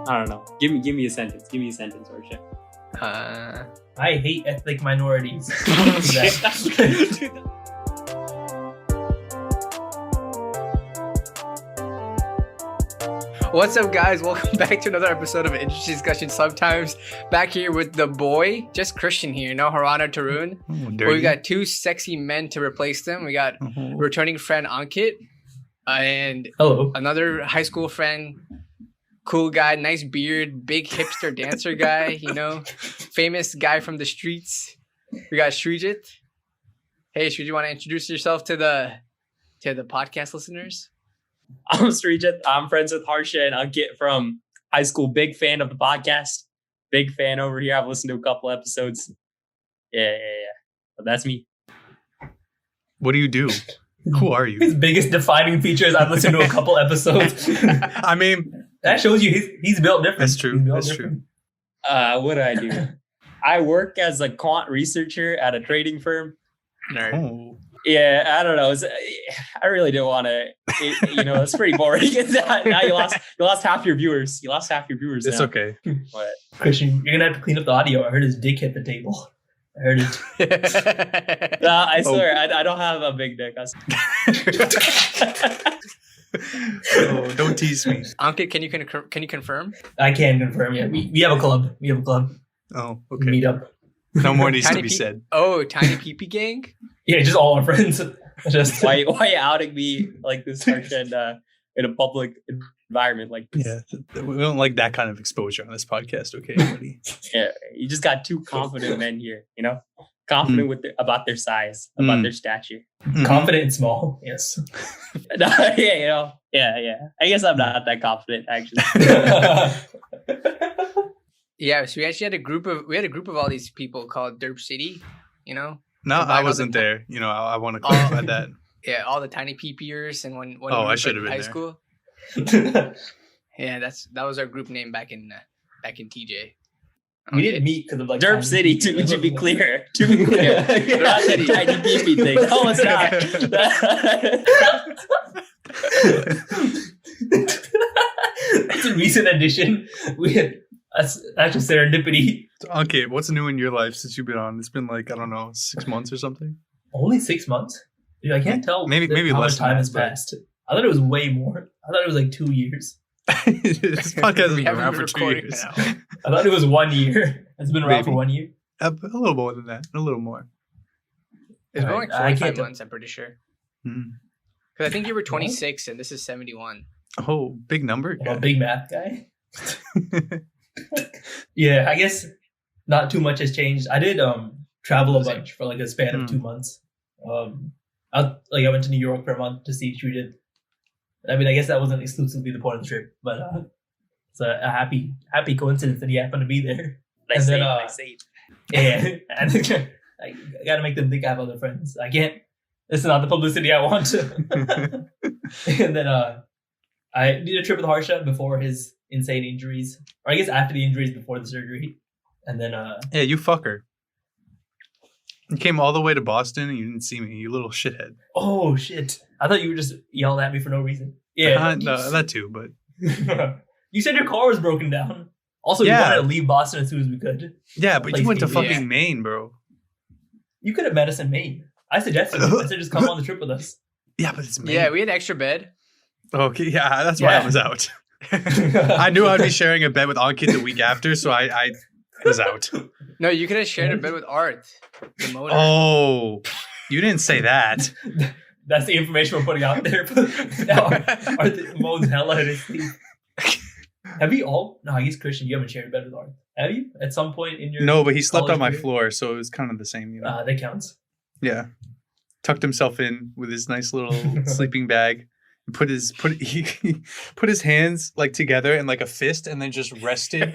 I don't know. Give me a sentence. Give me a sentence, Arsha. I hate ethnic minorities. What's up, guys? Welcome back to another episode of Interesting Discussion Sometimes. Back here with the boy, just Christian here, no Haran or Tarun. We got two sexy men to replace them. We got returning friend Ankit and Hello. another high school friend, cool guy, nice beard, big hipster dancer guy, you know, famous guy from the streets. We got Srijit. Hey, Srijit, you want to introduce yourself to the podcast listeners? I'm Srijit. I'm friends with Harsha and Ankit from high school. Big fan of the podcast. Big fan over here. I've listened to a couple episodes. Yeah. But that's me. What do you do? Who are you? His biggest defining feature is I've listened to a couple episodes. I mean, that shows you he's built different. That's true. That's true. What do I do? I work as a quant researcher at a trading firm. Nerd. Oh. Yeah, I don't know. I really don't want to. It's pretty boring. Now you lost half your viewers. You lost half your viewers. It's now. okay. What? Christian, you're gonna have to clean up the audio. I heard his dick hit the table. I heard it. I swear, I don't have a big dick. Oh, don't tease me. Ankit, can you confirm? I can confirm. Yeah, we have a club. We have a club. Oh, okay. Meet up. No more needs to Tiny be said. Oh, Tiny Pee Gang? Yeah, just all our friends. Just why you outing me like this, Harsha, in a public environment like this? Yeah, we don't like that kind of exposure on this podcast, okay, buddy? Yeah, you just got two confident men here, confident about their size, about their stature. confident and small. Yes. Yeah. I guess I'm not that confident, actually. Yeah, so we actually had a group of all these people called Derp City, No, I wasn't there. I want to clarify that. Yeah, all the tiny peepeers and one I should have been high there. school. Yeah, that was our group name back in TJ. We didn't meet because of like Derp City, to be clear. To be clear. Not that tiny pee thing. No, it's not. It's a recent addition. We had that's actually serendipity. So, okay, what's new in your life since you've been on? It's been like, I don't know, 6 months or something? Only 6 months? Dude, I can't tell. Maybe how less much time than has that, passed. I thought it was way more. I thought it was like 2 years. This podcast has We been haven't around been for 2 recording years. now. I thought it was 1 year. It's been around Maybe. for 1 year. A little more than that. A little more. It's been like I 45 can't months, I'm pretty sure. Hmm. Because I think you were 26 and this is 71. Oh, big number. I'm a big math guy. Yeah, I guess not too much has changed. I did travel a bunch for like a span of 2 months. I went to New York for a month to see Srijit. I mean, I guess that wasn't exclusively the point of the trip, but it's a happy coincidence that he happened to be there. Nice And save. Yeah, and I gotta make them think I have other friends. I can't. This is not the publicity I want. And then I did a trip with Harsha before his insane injuries, or I guess after the injuries, before the surgery, and then Yeah, you fucker. You came all the way to Boston and you didn't see me, you little shithead. oh shit! I thought you were just yelling at me for no reason. Yeah, No, that too, but you said your car was broken down. Also, Yeah. you wanted to leave Boston as soon as we could. yeah, but you went to Yeah. fucking Maine, bro. You could have met us in Maine. I suggested it. I said just come on the trip with us. Yeah, but it's Maine. Yeah, we had extra bed. Okay, yeah, that's why Yeah. I was out. I knew I'd be sharing a bed with Ankit the week after, so I was out. No, you could have shared a bed with Art, the motor. Oh, you didn't say that. That's the information we're putting out there. Now, Mo's hella in his sleep. Have you all? No, I guess Christian, you haven't shared a bed with Art. Have you? At some point in your No, but he slept on college my career? floor, so it was kind of the same, That counts. Yeah. Tucked himself in with his nice little sleeping bag. And he put his hands like together in like a fist and then just rested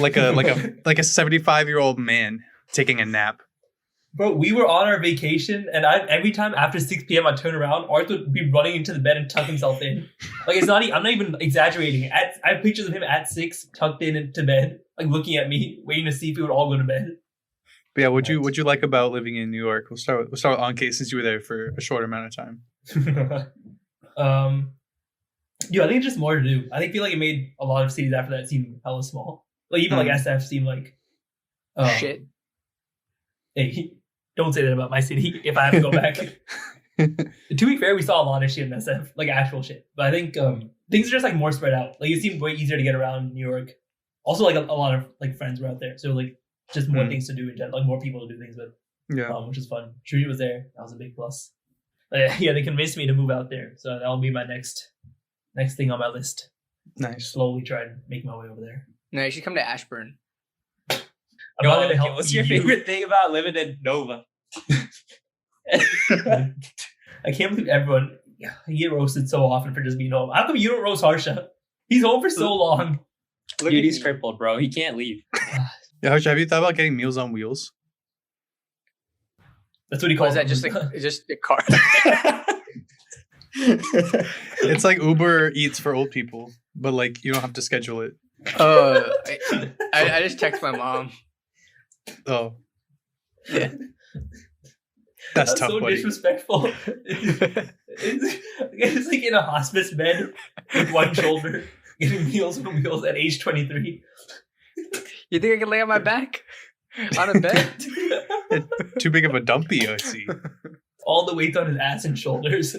like a 75-year-old man taking a nap. Bro, we were on our vacation, and every time after 6 p.m. I turn around, Art would be running into the bed and tuck himself in. Like, it's not. I'm not even exaggerating. I have pictures of him at 6, tucked in into bed, like looking at me, waiting to see if we would all go to bed. But yeah, what'd you like about living in New York? We'll start with Ankit since you were there for a short amount of time. Dude, I think it's just more to do. I feel like it made a lot of cities after that seem hella small. Like even like SF seemed like Shit. Hey, don't say that about my city. If I have to go back. To be fair, we saw a lot of shit in SF, like actual shit. But I think things are just like more spread out. Like it seemed way easier to get around New York. Also, like a lot of like friends were out there, so like just more things to do in general, like more people to do things with. Yeah. Which is fun. Shuji was there. That was a big plus. But yeah, they convinced me to move out there, so that'll be my next thing on my list. Nice. Slowly try and make my way over there. No, you should come to Ashburn. I'm not gonna okay, help what's your you. favorite thing about living in Nova? I can't believe everyone you get roasted so often for just being home. How come you don't roast Harsha? He's home for so long. Look Dude, at he's me. crippled, bro. He can't leave. Yeah, Harsha, have you thought about getting Meals on Wheels? That's what he What calls is that? them. Just a car. It's like Uber Eats for old people, but like you don't have to schedule it. I just text my mom. Oh, Yeah. that's tough, so buddy. disrespectful. It's like in a hospice bed with one shoulder, getting Meals on Wheels at age 23. You think I can lay on my back on a bed? Too big of a dumpy, I see. All the weight on his ass and shoulders.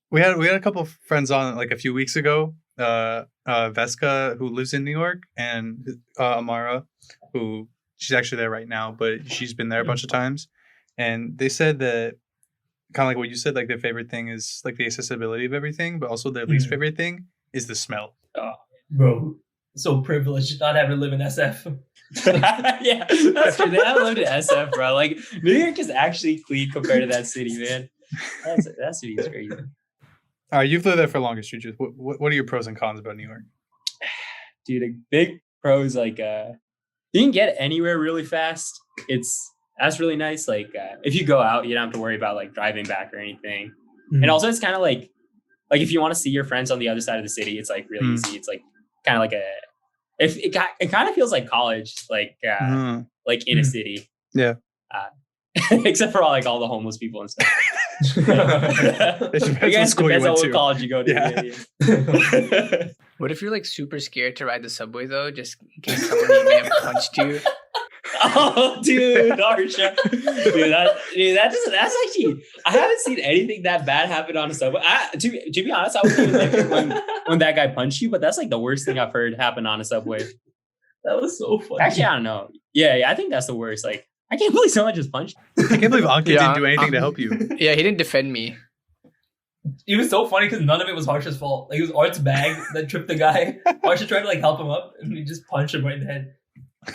We had a couple of friends on like a few weeks ago. Veska, who lives in New York, and Amara, who she's actually there right now, but she's been there a bunch of times. And they said that kind of like what you said, like their favorite thing is like the accessibility of everything, but also their least favorite thing is the smell. Bro, so privileged not having to live in SF. Yeah, that's true. They haven't lived in SF, bro. Like New York is actually clean compared to that city, man. That city is crazy. All right, you've lived there for longest, Juju. What are your pros and cons about New York? Dude, a big pro is like you can get anywhere really fast. That's really nice. Like if you go out, you don't have to worry about like driving back or anything. And also it's kind of like if you want to see your friends on the other side of the city, it's like really easy. It's like kind of like it kind of feels like college, like in a city. Yeah. Except for all the homeless people and stuff. It depends what school you depends on went what to. college you go to. Yeah. What if you're like super scared to ride the subway though, just in case someone you may have punched you? Oh, dude, Harsha. That's actually, I haven't seen anything that bad happen on a subway. To be honest, I wasn't even there when that guy punched you, but that's like the worst thing I've heard happen on a subway. That was so funny. Actually, I don't know. Yeah, I think that's the worst. Like, I can't believe someone just punched me. I can't believe Ankit didn't do anything to help you. Yeah, he didn't defend me. It was so funny because none of it was Harsha's fault. Like it was Art's bag that tripped the guy. Harsha tried to like help him up, and we just punched him right in the head.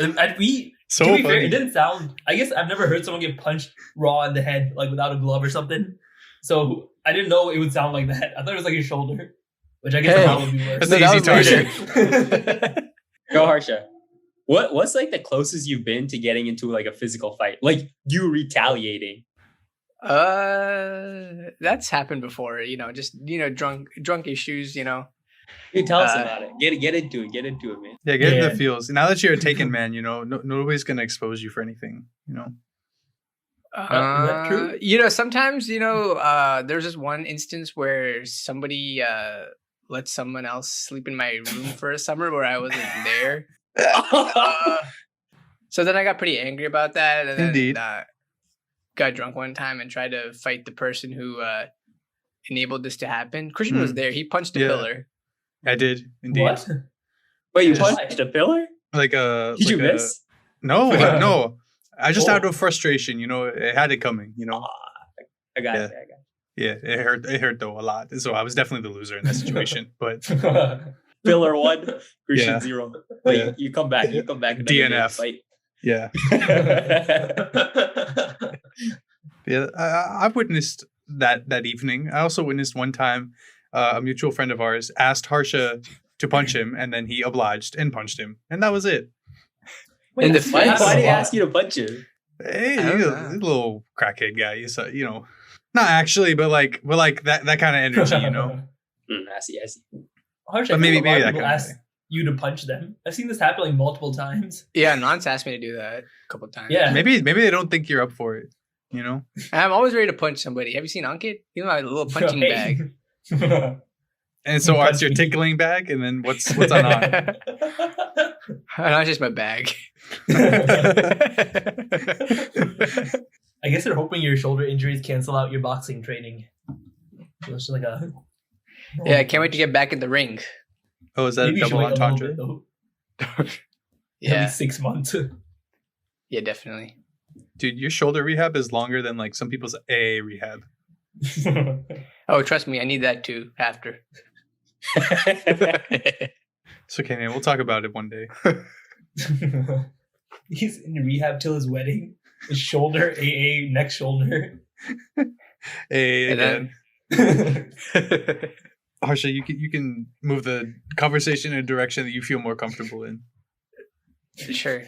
And we, So to be fair, funny. it didn't sound. I guess I've never heard someone get punched raw in the head, like without a glove or something. So I didn't know it would sound like that. I thought it was like his shoulder, which I guess Hey, that would be worse. That's an easy murder. Go, Harsha. What's like the closest you've been to getting into like a physical fight? Like you retaliating? That's happened before. Just drunk issues. Dude, tell us about it. Get into it. Get into it, man. Yeah, get into Yeah. the feels. Now that you're a taken man, nobody's gonna expose you for anything. Is that true? Sometimes there's this one instance where somebody let someone else sleep in my room for a summer where I wasn't there. So then I got pretty angry about that, and then Indeed. got drunk one time and tried to fight the person who enabled this to happen. Christian was there. He punched a Yeah. pillar. I did indeed. What? Wait, you Just- punched a pillar? Like a. Did you like a- miss? No, Yeah. no. I just Oh. out of frustration. It had it coming. I got Yeah. it. Yeah, it hurt. It hurt though a lot. So I was definitely the loser in that situation. But Pillar 1, Christian Yeah. 0. Wait, Yeah. you come back. You come back. another day to DNF. fight. yeah, yeah. I've witnessed that evening. I also witnessed one time a mutual friend of ours asked Harsha to punch him, and then he obliged and punched him, and that was it. Wait, In the that's- Why face. did he that's- ask you to punch him? Hey, I don't he's know. a little crackhead guy. So not actually, but like that kind of energy. I see. Harsha, But maybe- a lot maybe of that people kind of ask thing. you to punch them. I've seen this happen like multiple times. Yeah, Nance asked me to do that a couple times. Yeah. Maybe they don't think you're up for it. I'm always ready to punch somebody. Have you seen Ankit? He's my little punching bag. And so Art's your tickling bag, and then what's on? No, it's just my bag. I guess they're hoping your shoulder injuries cancel out your boxing training. So it's like a Yeah, I can't wait to get back in the ring. Oh, is that maybe a you should double wait a little entendre? bit, though. At Yeah, least 6 months. yeah, definitely. Dude, your shoulder rehab is longer than like some people's AA rehab. Oh, trust me, I need that too after. It's okay, man. We'll talk about it one day. He's in rehab till his wedding. His shoulder, AA, next shoulder. AA And again. then- Harsha, you can move the conversation in a direction that you feel more comfortable in. Sure.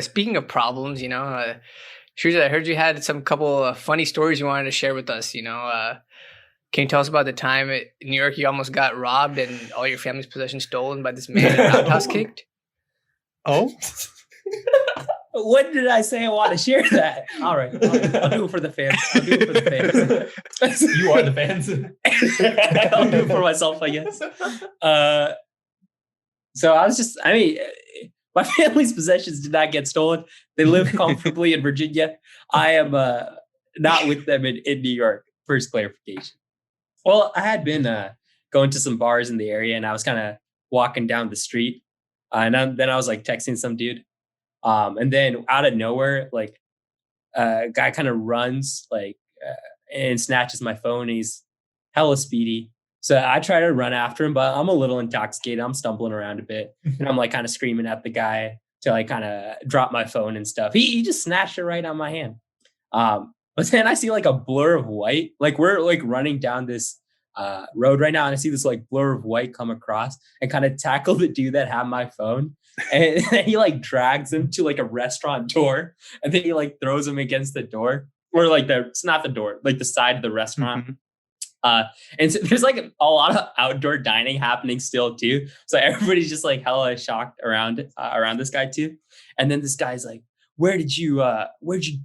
Speaking of problems, Shrija, I heard you had some couple funny stories you wanted to share with us. Can you tell us about the time in New York you almost got robbed and all your family's possessions stolen by this man and roundhouse kicked? Oh, When did I say I want to share that? All right. I'll do it for the fans. You are the fans. I'll do it for myself, I guess. So my family's possessions did not get stolen. They live comfortably in Virginia. I am not with them in New York. First clarification. Well, I had been going to some bars in the area, and I was kind of walking down the street, then I was like texting some dude, and then out of nowhere, like a guy kind of runs and snatches my phone. And he's hella speedy. So I try to run after him, but I'm a little intoxicated. I'm stumbling around a bit, and I'm like kind of screaming at the guy to like kind of drop my phone and stuff. He just snatched it right on my hand. But then I see like a blur of white. Like we're like running down this road right now, and I see this like blur of white come across and kind of tackle the dude that had my phone. And then he like drags him to like a restaurant door, and then he like throws him against the door, or like it's not the door, like the side of the restaurant. Mm-hmm. And so there's like a lot of outdoor dining happening still too. So everybody's just like hella shocked around this guy too. And then this guy's like, where'd you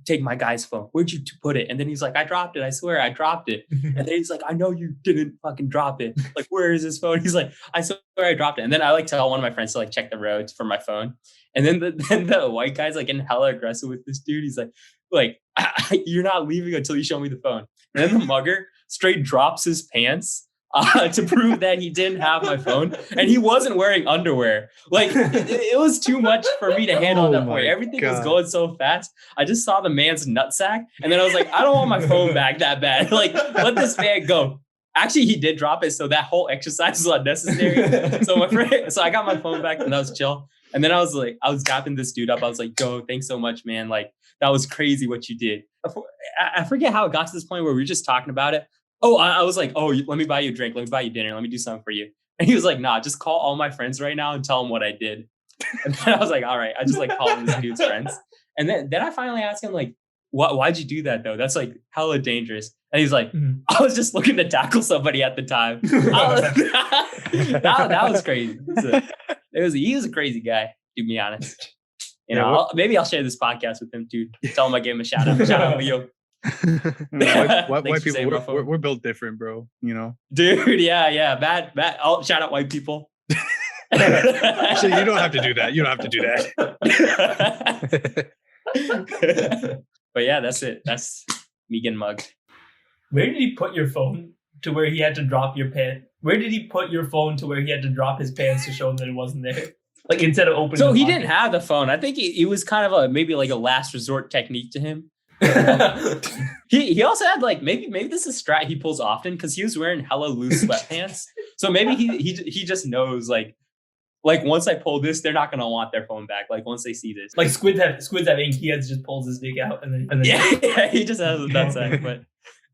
take my guy's phone? Where'd you put it? And then he's like, I dropped it. I swear I dropped it. And then he's like, I know you didn't fucking drop it. Like, where is his phone? He's like, I swear I dropped it. And then I like tell one of my friends to like check the roads for my phone. And then the white guy's like getting hella aggressive with this dude. He's like, you're not leaving until you show me the phone. And then the mugger straight drops his pants to prove that he didn't have my phone, and he wasn't wearing underwear. Like it was too much for me to handle at that point. Everything was going so fast. I just saw the man's nutsack, and then I was like, I don't want my phone back that bad. Like, let this man go. Actually, he did drop it, so that whole exercise was unnecessary. So I got my phone back, and that was chill. And then I was dapping this dude up. I was like, yo, thanks so much, man. Like, that was crazy what you did. I forget how it got to this point where we were just talking about it. Oh, I was like, oh, let me buy you a drink. Let me buy you dinner. Let me do something for you. And he was like, nah, just call all my friends right now and tell them what I did. And then I was like, all right. I just like called this dude's friends. And then I finally asked him like, why'd you do that though? That's like hella dangerous. And he's like, I was just looking to tackle somebody at the time. That was crazy. He was a crazy guy, to be honest. Maybe I'll share this podcast with him too. Tell him I gave him a shout out. Shout out, Leo. White people, we're built different, bro. Dude, yeah. Bad. I'll shout out white people. Actually, you don't have to do that. But yeah, that's it. That's me getting mugged. Where did he put your phone to where he had to drop your pants? Where did he put your phone to where he had to drop his pants to show him that it wasn't there? Like instead of opening. So he didn't have the phone. I think it was kind of maybe like a last resort technique to him. He also had like maybe this is a strat he pulls often because he was wearing hella loose sweatpants. So maybe he just knows like once I pull this, they're not gonna want their phone back. Like once they see this, like squids have ink. He just pulls his dick out and then yeah, he just has a nutsack. But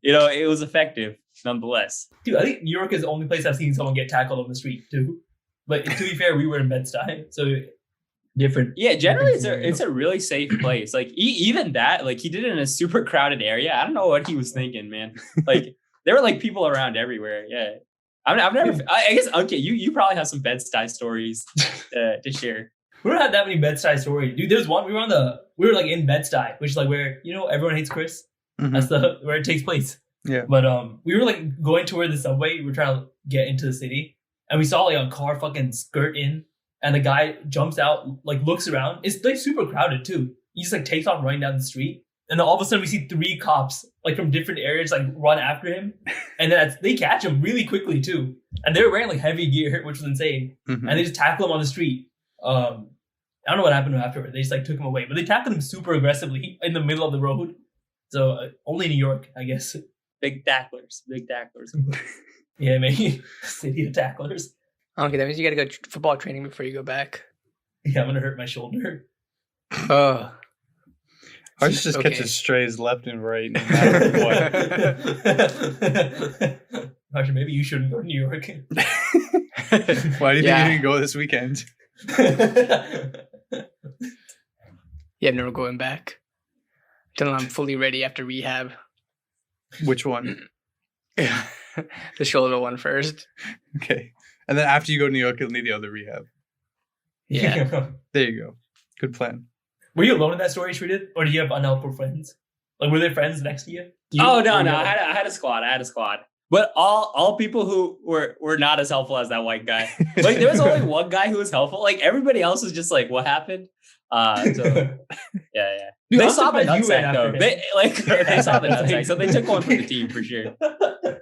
it was effective nonetheless. Dude, I think New York is the only place I've seen someone get tackled on the street too. But to be fair, we were in Bed-Stuy, so different. Yeah, generally it's a really safe place. Like even that, like he did it in a super crowded area. I don't know what he was thinking, man. Like there were like people around everywhere. Yeah, I've never. I guess okay. You probably have some Bed-Stuy stories to share. We don't have that many Bed-Stuy stories, dude. There's one. We were like in Bed-Stuy, which is like where everyone hates Chris. Mm-hmm. That's where it takes place. Yeah. But we were like going toward the subway. We were trying to get into the city, and we saw like a car fucking skirt in, and the guy jumps out, like looks around. It's like super crowded too. He just like takes off running down the street, and then all of a sudden we see 3 cops like from different areas like run after him, and then they catch him really quickly too. And they were wearing like heavy gear, which was insane. Mhm. And they just tackle him on the street. I don't know what happened to him afterward. They just like took him away, but they tackled him super aggressively in the middle of the road. So only New York, I guess. Big tacklers. Big tacklers. Yeah, maybe city of tacklers. Okay, that means you gotta go football training before you go back. Yeah, I'm gonna hurt my shoulder. Oh. Ours just Okay. catches strays left and right, no matter what. Roger, maybe you shouldn't go to New York. Why do you Yeah. think you can go this weekend? Yeah, I'm never going back until I'm fully ready after rehab. Which one? The shoulder one first. Okay. And then after you go to New York, you'll need the other rehab. Yeah. There you go. Good plan. Were you alone in that story, Shreedit? Or did you have unhelpful friends? Like, were there friends next to you? Oh no, no, I had a squad. But all people who were not as helpful as that white guy. Like there was only one guy who was helpful. Like everybody else was just like, what happened? So yeah. Dude, They I'm saw the surprised you ran nutsack after though. him. They saw the nutsack, so they took one for the team for sure.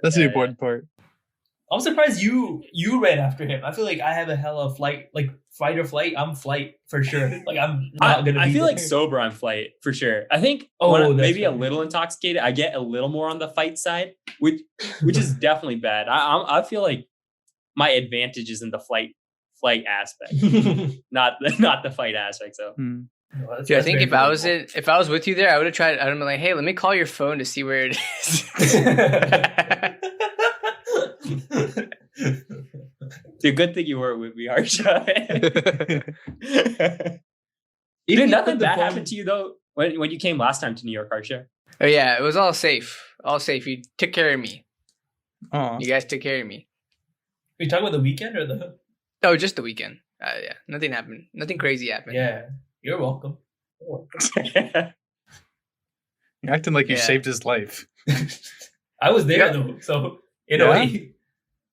That's the Yeah, important part. I'm surprised you ran after him. I feel like I have a hella flight, like fight or flight. I'm flight for sure. Like I'm not gonna. I be feel like there. sober on flight for sure. I think Oh, when I'm that's maybe a right. little intoxicated, I get a little more on the fight side, which is definitely bad. I feel like my advantage is in the flight aspect, not the fight aspect. So Hmm. No, that's- Dude, I that's think very if I was with you there, I would have tried. I'd have been like, "Hey, let me call your phone to see where it is." it's a good thing you weren't with me, Harsha. If Did you nothing put the bad phone- happen to you though when you came last time to New York, Harsha? Oh yeah, it was all safe. All safe. You took care of me. Aw. You guys took care of me. Are you talking about the weekend or the? Oh, just the weekend. Yeah, nothing happened. Nothing crazy happened. Yeah, you're welcome. You're acting like you Yeah. saved his life. I was there Yeah. though, so in a Yeah? way,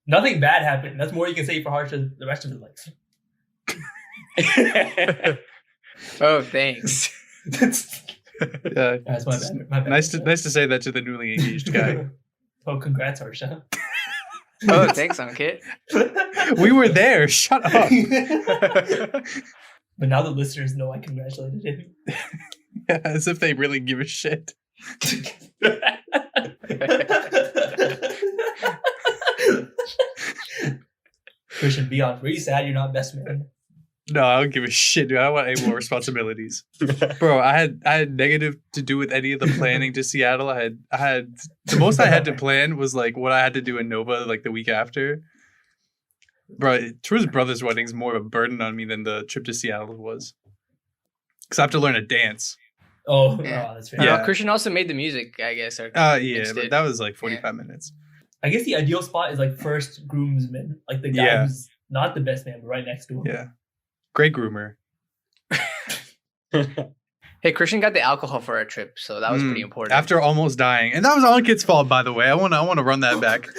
nothing bad happened. That's more you can say for Harsha the rest of his life. Oh, thanks. Yeah. That's my bad. My bad. Nice to say that to the newly engaged guy. Oh, congrats, Harsha. Oh, thanks, Ankit. We were there. Shut up. But now the listeners know I congratulated him. Yeah, as if they really give a shit. Christian, be honest. Were you sad you're not best man? No, I don't give a shit, dude. I don't want any more responsibilities. Bro, I had negative to do with any of the planning to Seattle. I had the most I had to plan was like what I had to do in Nova like the week after. Bro, Drew's brother's wedding is more of a burden on me than the trip to Seattle was. Because I have to learn a dance. Oh, Yeah. oh, that's fair. Yeah. Christian also made the music, I guess. Or, Yeah, Instead. but that was like 45 minutes. I guess the ideal spot is like first groomsman, like the guy Yeah. who's not the best man, but right next to him. Yeah. Great groomer. hey, Christian got the alcohol for our trip, so that was pretty important. After almost dying. And that was Ankit's fault, by the way. I wanna run that back.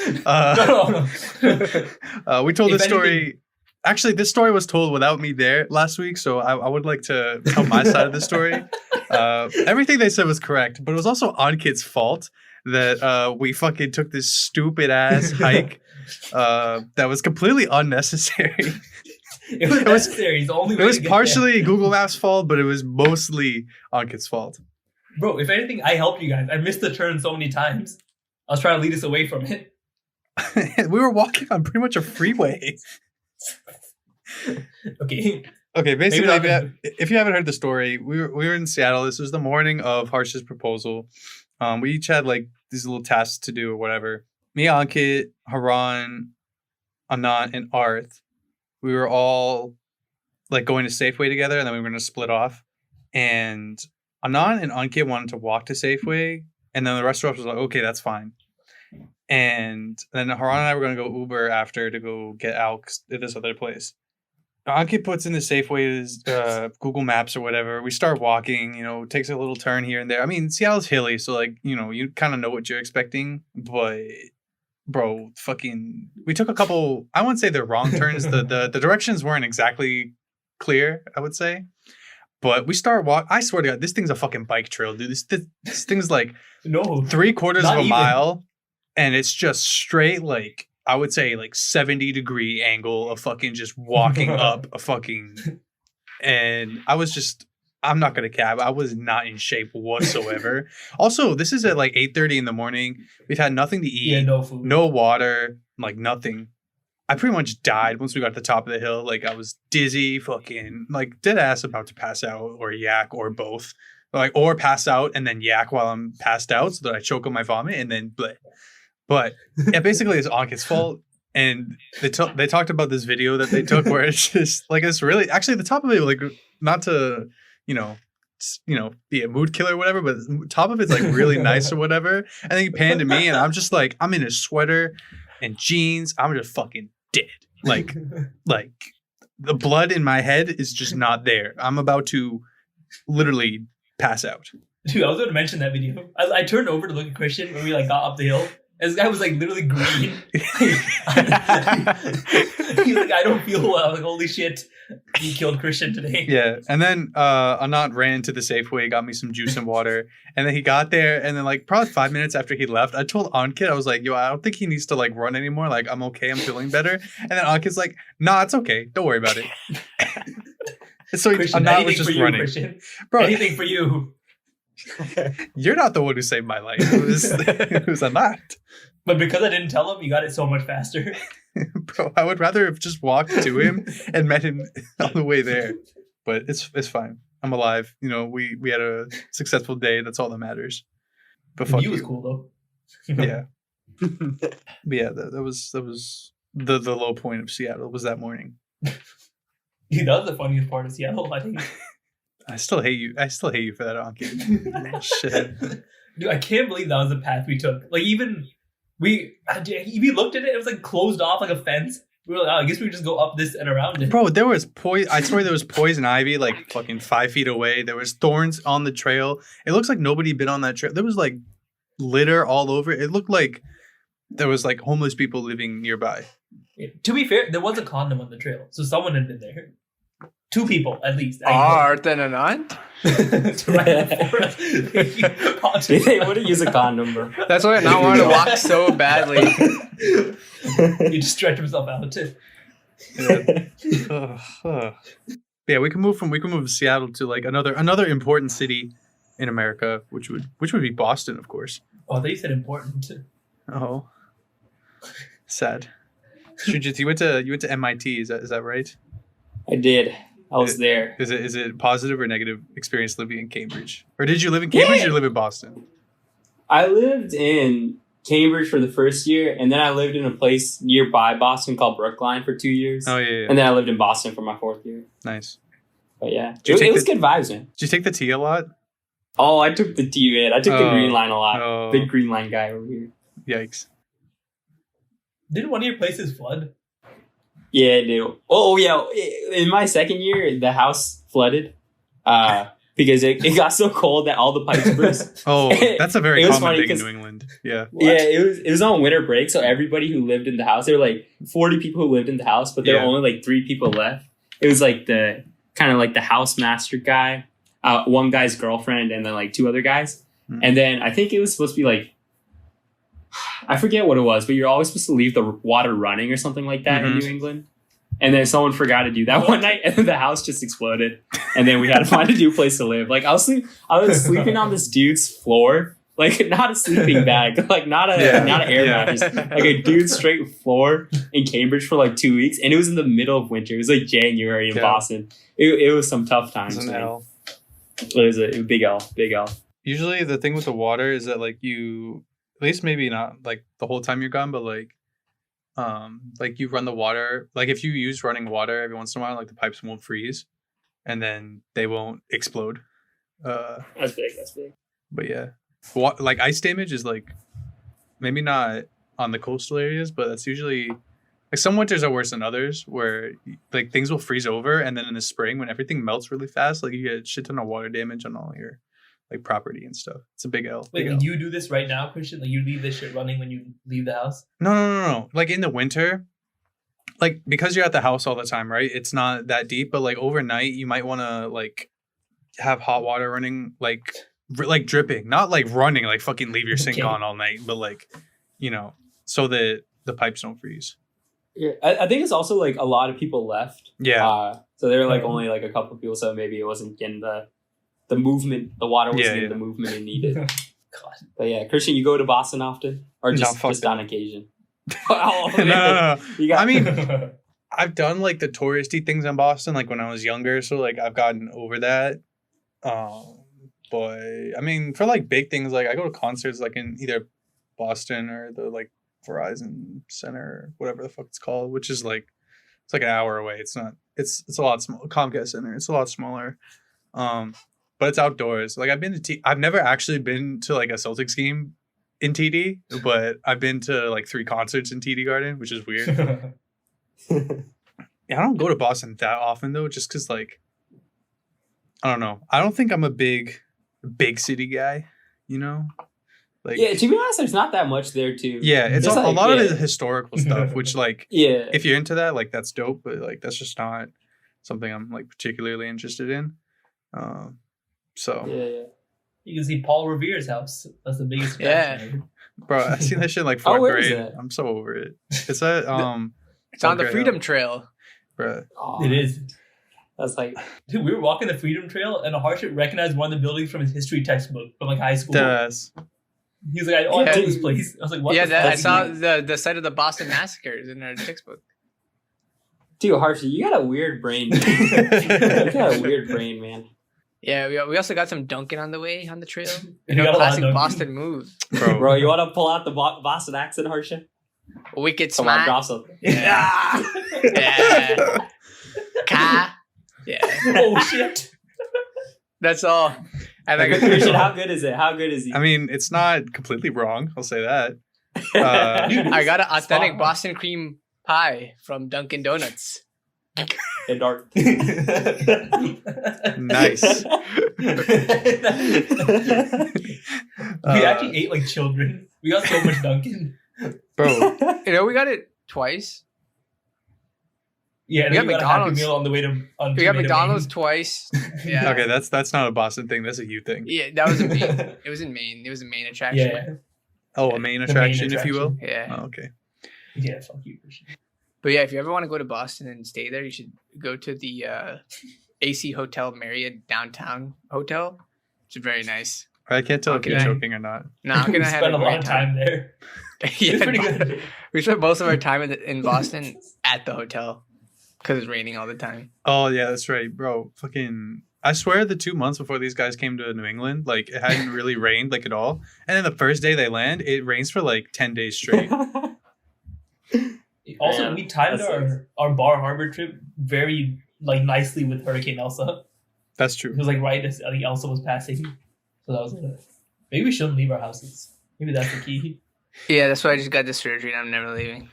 No. We told If this story. anything- Actually, this story was told without me there last week, so I would like to tell my side of the story. Everything they said was correct, but it was also Ankit's fault that we fucking took this stupid ass hike that was completely unnecessary. It was necessary. It's the only way It was to get partially Google Maps' fault, but it was mostly Ankit's fault. there. Bro, if anything, I helped you guys. I missed the turn so many times. I was trying to lead us away from it. We were walking on pretty much a freeway. Okay. Okay, basically, not if you haven't heard the story, we were in Seattle. This was the morning of Harsh's proposal. We each had like these little tasks to do or whatever. Me, Ankit, Haran, Anant, and Arth. We were all like going to Safeway together, and then we were going to split off. And Anant and Ankit wanted to walk to Safeway, and then the rest of us was like, okay, that's fine. And then Haran and I were going to go Uber after to go get Alex at this other place. Ankit puts in the Safeway's Google Maps or whatever. We start walking, takes a little turn here and there. I mean, Seattle's hilly, so like, you kind of know what you're expecting. But bro, fucking, we took a couple, I wouldn't say they're wrong turns. The directions weren't exactly clear, I would say. But we start walk. I swear to God, this thing's a fucking bike trail, dude. This thing's like No, 3/4 of not a even. mile, and it's just straight, like, I would say like 70-degree angle of fucking just walking up a fucking. And I'm not gonna cab. I was not in shape whatsoever. Also, this is at like 8:30 in the morning. We've had nothing to eat, yeah, no food. no water, like nothing. I pretty much died once we got to the top of the hill. Like, I was dizzy, fucking, like, dead ass about to pass out or yak or both. Like, or pass out and then yak while I'm passed out so that I choke on my vomit and then bleh. But yeah, basically it's Ankit's fault. And they talked about this video that they took where it's just like, it's really actually the top of it, like, not to, be a mood killer or whatever, but the top of it's like really nice or whatever. And then he panned to me and I'm just like, I'm in a sweater and jeans. I'm just fucking dead. Like the blood in my head is just not there. I'm about to literally pass out. Dude, I was going to mention that video. I turned over to look at Christian when we like got up the hill. And this guy was like literally green. He's like, I don't feel well. Like, holy shit, he killed Christian today. Yeah, and then Anant ran to the Safeway, got me some juice and water, and then he got there, and then like probably 5 minutes after he left, I told Ankit, I was like, yo, I don't think he needs to like run anymore. Like, I'm okay, I'm feeling better. And then Ankit's like, nah, it's okay, don't worry about it. And so Christian, Anant was anything just for you, running. Christian. Bro, Anything for you. you're not the one who saved my life. It was Anant. But because I didn't tell him, you got it so much faster. Bro, I would rather have just walked to him and met him on the way there. But it's fine. I'm alive. We had a successful day. That's all that matters. But The fuck view you. was cool though. Yeah. But yeah, that was the low point of Seattle was that morning. Dude, that was the funniest part of Seattle, I think. I still hate you for that, Ankit. Shit. Dude, I can't believe that was the path we took. Like, even we looked at it, it was like closed off like a fence. We were like, oh, I guess we just go up this and around it. Bro, there was I swear there was poison ivy like fucking 5 feet away. There was thorns on the trail. It looks like nobody been on that trail. There was like litter all over. It looked like there was like homeless people living nearby. Yeah. To be fair, there was a condom on the trail, so someone had been there. 2 people at least. Art and Anant? They wouldn't use a condom, bro. That's why I not wanted to walk so badly. He just stretched himself out. Yeah, we can move from Seattle to like another important city in America, which would be Boston, of course. Oh, they said important. Oh, sad. Sujit, you went to MIT. Is that right? I did. I was there. Is it positive or negative experience living in Cambridge, or did you live in Cambridge or live in Boston? I lived in Cambridge for the first year, and then I lived in a place nearby Boston called Brookline for 2 years. Oh yeah. And then I lived in Boston for my 4th year. Nice. But yeah, Did you it was take good vibes, man. Did you take the T a lot? Oh, I took the T, man. I took the Oh. Green Line a lot. Oh. Big Green Line guy over here. Yikes. Didn't one of your places flood? Yeah, dude. Oh, yeah. In my 2nd year, the house flooded because it got so cold that all the pipes burst. Oh, that's a very It was common funny thing in 'cause- New England. Yeah. Yeah, it was on winter break, so everybody who lived in the house, there were like 40 people who lived in the house, but there Yeah. were only like 3 people left. It was like the kind of like the house master guy, one guy's girlfriend, and then like 2 other guys. Hmm. And then I think it was supposed to be like, I forget what it was, but you're always supposed to leave the water running or something like that in Mhm. New England. And then someone forgot to do that one night, and then the house just exploded. And then we had to find a new place to live. Like I was sleeping on this dude's floor, like not a sleeping bag, like not an air mattress, like a dude's straight floor in Cambridge for like 2 weeks, and it was in the middle of winter. It was like January in Yeah. Boston. It was some tough times. It's an man. L. It was a big L, big L. Usually the thing with the water is that like you, at least maybe not like the whole time you're gone, but like you run the water, like if you use running water every once in a while, like the pipes won't freeze and then they won't explode. That's big. That's big. But yeah, like ice damage is like maybe not on the coastal areas, but that's usually Like some winters are worse than others, where like things will freeze over, and then in the spring when everything melts really fast, like you get shit ton of water damage on all your like property and stuff. It's a big L. Wait, big L. do you do this right now, Christian? Like you leave this shit running when you leave the house? No. Like in the winter, like because you're at the house all the time, right? It's not that deep, but like overnight, you might want to like have hot water running, like dripping, not like running, like fucking leave your sink Okay. on all night, but like, you know, so that the pipes don't freeze. Yeah, I think it's also like a lot of people left. Yeah. So there were like Oh. only like a couple of people, so maybe it wasn't getting the movement. The water wasn't Yeah, getting the movement it needed. God. But yeah, Christian, you go to Boston often, or No, just fuck just that. on occasion? Oh, No, no. You got, I mean, I've done like the touristy things in Boston, like when I was younger, so like I've gotten over that. But I mean, for like big things, like I go to concerts like in either Boston or the like Verizon Center, or whatever the fuck it's called, which is like it's like an hour away. It's not. It's a lot smaller. Comcast Center. It's a lot smaller. But it's outdoors. Like I've been to I've never actually been to like a Celtics game in TD, but I've been to like 3 concerts in TD Garden, which is weird. Yeah, I don't go to Boston that often though, just because like I don't know. I don't think I'm a big city guy, you know? Like yeah. To be honest, there's not that much there too. yeah, it's Just a like, lot of yeah. it is historical stuff, which like Yeah. if you're into that, like that's dope, but like that's just not something I'm like particularly interested in. So Yeah. You can see Paul Revere's house. That's the biggest Yeah. attraction. bro, I seen that shit in like Oh, 4th where is grade. that? I'm so over it. It's at It's on the Bunker Freedom Hill. Trail. Bruh. Oh, It is. That's like Dude, we were walking the Freedom Trail, and Harshit recognized one of the buildings from his history textbook from like high school. Deadass. He was like, "Oh, I know Yeah. this place." I was like, "What?" Yeah, the I fuck? saw the site of the Boston massacres in our textbook. dude, Harsha, you got a weird brain. You got a weird brain, man. Yeah, we also got some Dunkin' on the way on the trail. You You know, got a lot of classic Dunkin'. Boston move. Bro. Bro, you want to pull out the Boston accent, Harsha? Wicked Come on, smart. drop something. Yeah. Yeah. Ka. Yeah. Oh shit! That's all. And like, Christian, how good is it? How good is he? I mean, it's not completely wrong. I'll say that. Dude, I got an authentic Spot. Boston cream pie from Dunkin' Donuts. And dark. Nice. We actually ate like children. We got so much Dunkin'. Bro, You know, we got it twice. Yeah, and We then got we got a Happy McDonald's. Meal on the way to. On We the got way to McDonald's Maine. twice. Yeah. okay, that's not a Boston thing. That's a you thing. Yeah, that was in Maine. It was in Maine. It was a Maine attraction. Yeah, Oh, a main main attraction, if you will. Yeah. Oh, okay. yeah. Fuck you, Christian. But yeah, if you ever want to go to Boston and stay there, you should go to the AC Hotel Marriott downtown hotel. It's very nice. I can't tell if Okay. you're joking or not. No, I'm we gonna have spent a a lot great of time. time there. Yeah, It's pretty good. we spent most of our time in Boston at the hotel because it's raining all the time. Oh yeah, that's right, bro. Fucking, I swear the 2 months before these guys came to New England, like it hadn't really rained like at all. And then the first day they land, it rains for like 10 days straight. Also, Man, we timed that our Bar Harbor trip very like nicely with Hurricane Elsa. That's It true. was like right as I think Elsa was passing, so that was good. Maybe we shouldn't leave our houses. Maybe that's the key. Yeah, that's why I just got the surgery and I'm never leaving.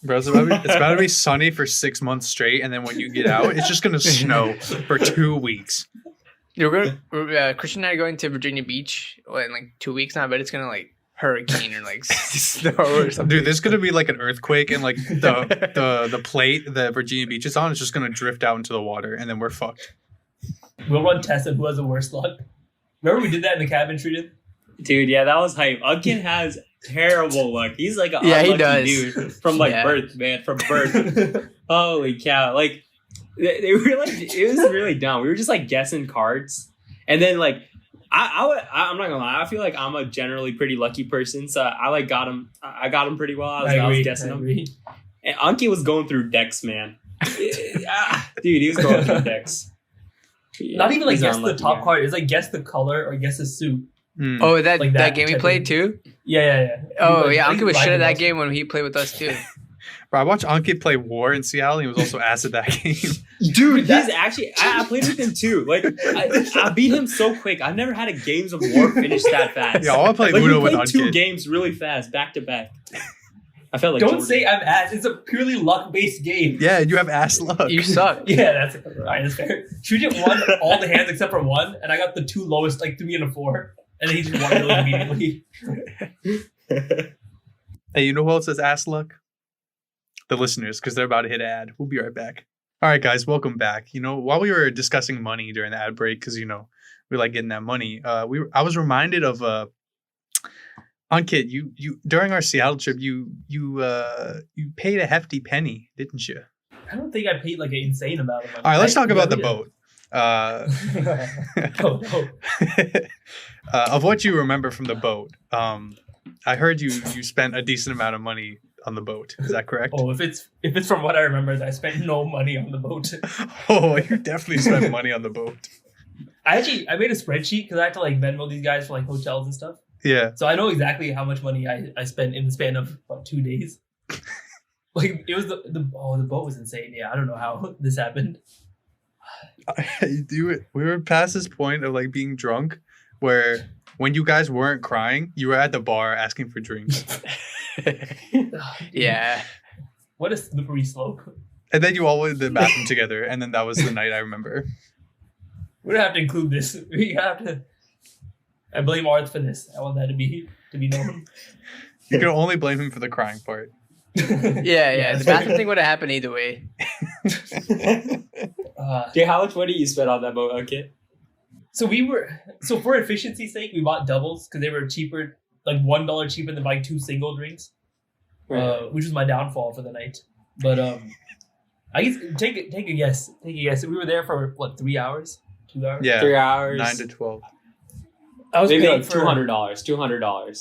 Bro, it's about to be sunny for 6 months straight, and then when you get out, it's just gonna snow for 2 weeks. Christian and I are going to Virginia Beach in like 2 weeks now, but it's gonna like hurricane or like snow or something. Dude, there's gonna be like an earthquake, and like the plate that Virginia Beach is on is just gonna drift out into the water, and then we're fucked. We'll run tests of who has the worst luck. Remember we did that in the cabin, treated. Dude, yeah, that was hype. Unkin has terrible luck. He's like an Yeah, he unlucky does. dude from like Yeah. birth, man. From birth. Holy cow! Like they were like, it was really dumb. We were just like guessing cards, and then like I'm not gonna lie. I feel like I'm a generally pretty lucky person, so I like got him. I got him pretty well. I was guessing him, and Unky was going through decks, man. Dude, he was going through decks. Not even like He's an guess the unlucky top guy. card. It's like guess the color or guess the suit. Mm. Oh, that, Like that that game we type played of- too? Yeah. Oh, Like, yeah. I think Uncle was shit at that Ryan game when he played with us too. Bro, I watched Ankit play War in Seattle, and he was also ass at that game. Dude, that- he's actually. I played with him too. Like I beat him so quick. I've never had a Games of War finish that fast. Yeah, I want to play Like Uno we with played 2 Ankit. games really fast, back to back. I felt like Don't Jordan. say I'm ass. It's a purely luck-based game. Yeah, you have ass luck. You suck. Yeah, that's right. That's fair. Shuji won all the hands except for one, and I got the two lowest, like 3 and a 4, and then he just won those immediately. Hey, you know who else has ass luck? The listeners, because they're about to hit an ad. We'll be right back. All right, guys, welcome back. You know, while we were discussing money during the ad break, because, you know, we like getting that money, I was reminded of Ankit, you during our Seattle trip, you paid a hefty penny, didn't you? I don't think I paid like an insane amount of money. All right, let's talk about the Yeah. boat. Go. Of what you remember from the boat, I heard you spent a decent amount of money on the boat. Is that correct? Oh, if it's from what I remember, I spent no money on the boat. Oh, you definitely spent money on the boat. I made a spreadsheet because I had to like Venmo these guys for like hotels and stuff. Yeah. So I know exactly how much money I spent in the span of about 2 days. Like it was the boat was insane. Yeah, I don't know how this happened. We were past this point of like being drunk where when you guys weren't crying, you were at the bar asking for drinks. Yeah. What a slippery slope. And then you all went to the bathroom together, and then that was the night I remember. We don't have to include this. We have to. I blame Arth for this. I want that to be known. You can only blame him for the crying part. Yeah. The bathroom thing would have happened either way. Dude, how much money you spent on that boat, okay? So for efficiency's sake, we bought doubles because they were cheaper, like $1 cheaper than buying 2 single drinks, which was my downfall for the night. But I guess take a guess. We were there for what, 3 hours, 2 hours? Yeah. 3 hours. 9 to 12. I was Maybe paying like for $200.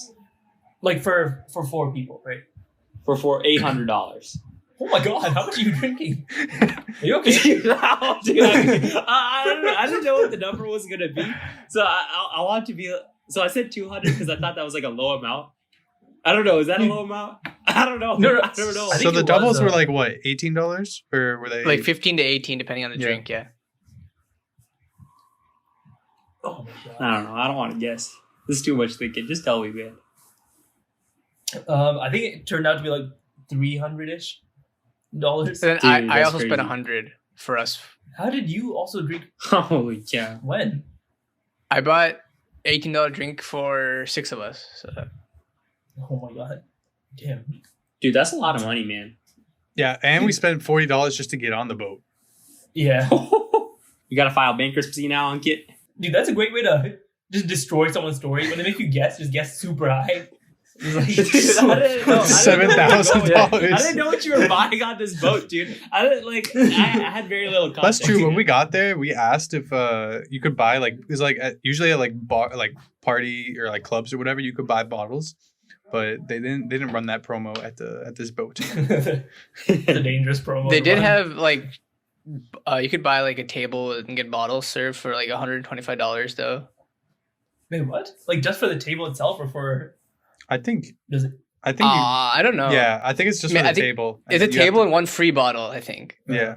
like for 4 people, right? For $800. Oh my god, how much are you drinking? Are you okay? Dude, I didn't know what the number was gonna be, so I want to be. So I said 200 because I thought that was like a low amount. I don't know. Is that a low amount? I don't know. No, I don't know. I think So the it doubles was, were like what, $18, or were they Like 15 to 18, depending on the Yeah. drink, yeah. Oh my god. I don't know. I don't want to guess. This is too much thinking. Just tell me, man. I think it turned out to be like $300-ish. And then Dude, I that's also spent crazy. 100 for us. How did you also drink? Holy cow! When? I bought $18 drink for 6 of us. So. Oh my god. Damn. Dude, that's a lot of money, man. Yeah, and we spent $40 just to get on the boat. Yeah. You gotta file bankruptcy now, Ankit. Dude, that's a great way to just destroy someone's story. When they make you guess, just guess super high. It's like- Dude, I didn't know. $7,000. I didn't know what you were buying on this boat, dude. I didn't like. I had very little context. That's true. When we got there, we asked if you could buy like, it was like usually at like bar, like party or like clubs or whatever, you could buy bottles, but they didn't run that promo at this boat. It's a dangerous promo. They to did run. have like, you could buy like a table and get bottles served for like $125 though. Wait, what? Like just for the table itself, or for? I think Does it? I don't know. yeah, I think it's just I mean, for I the think table. It's a You have table to- and one free bottle, I think. Yeah.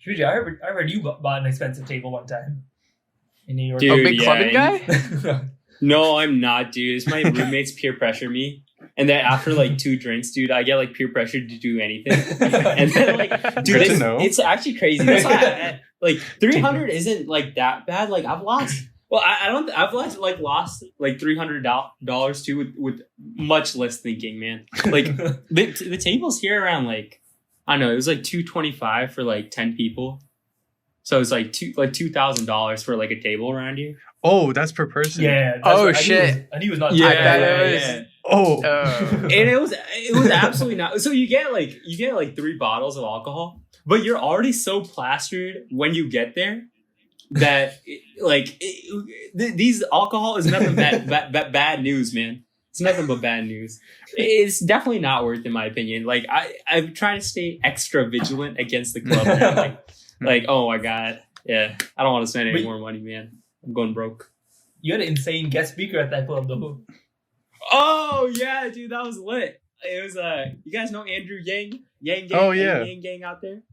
Shuji, I heard you bought an expensive table one time in New York. Dude, A big yeah, clubbing guy? No, I'm not, dude. It's my roommates peer pressure me, and then after like 2 drinks, dude, I get like peer pressure to do anything. And then like, dude, Good to know. it's actually crazy. That's why like 300 isn't like that bad. Like I've lost. Well, I don't. I've lost like $300 too with much less thinking, man. Like the tables here around like I don't know. It was like $225 for like 10 people. So it's like $2,000 for like a table around here. Oh, that's per person. Yeah. Oh, what- shit. I knew it was not. Yeah, tied bet to it that. was. Oh. And it was absolutely not. So you get like 3 bottles of alcohol, but you're already so plastered when you get there that these alcohol is nothing but bad news, man. It's nothing but bad news. It's definitely not worth, in my opinion. Like I'm trying to stay extra vigilant against the club. Now. Like, oh my god, yeah, I don't want to spend any more money, man. I'm going broke. You had an insane guest speaker at that club, though. Oh yeah, dude, that was lit. It was you guys know Andrew Yang Gang? Oh, yeah. Yang Gang out there.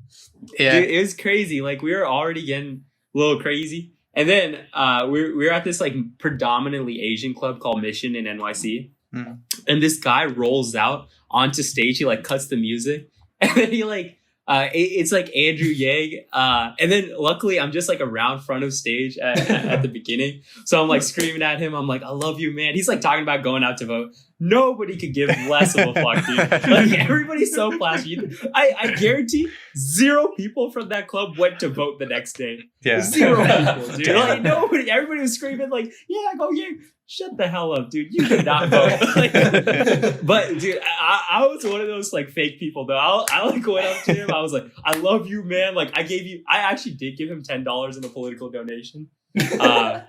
Yeah. Dude, it was crazy. Like we were already getting a little crazy, and then we were at this like predominantly Asian club called Mission in NYC. and this guy rolls out onto stage. He like cuts the music, and then he like it's like Andrew Yang, and then luckily I'm just like around front of stage at the beginning, so I'm like screaming at him. I'm like, I love you, man. He's like talking about going out to vote. Nobody could give less of a fuck, dude. Like everybody's so plastic. I guarantee 0 people from that club went to vote the next day. Yeah. 0 people, dude. Like nobody. Everybody was screaming like, "Yeah, go Yang." Shut the hell up, dude. You did not vote. Like, but dude, I was one of those like fake people though. I like went up to him. I was like, I love you, man. Like I actually did give him $10 in a political donation. So I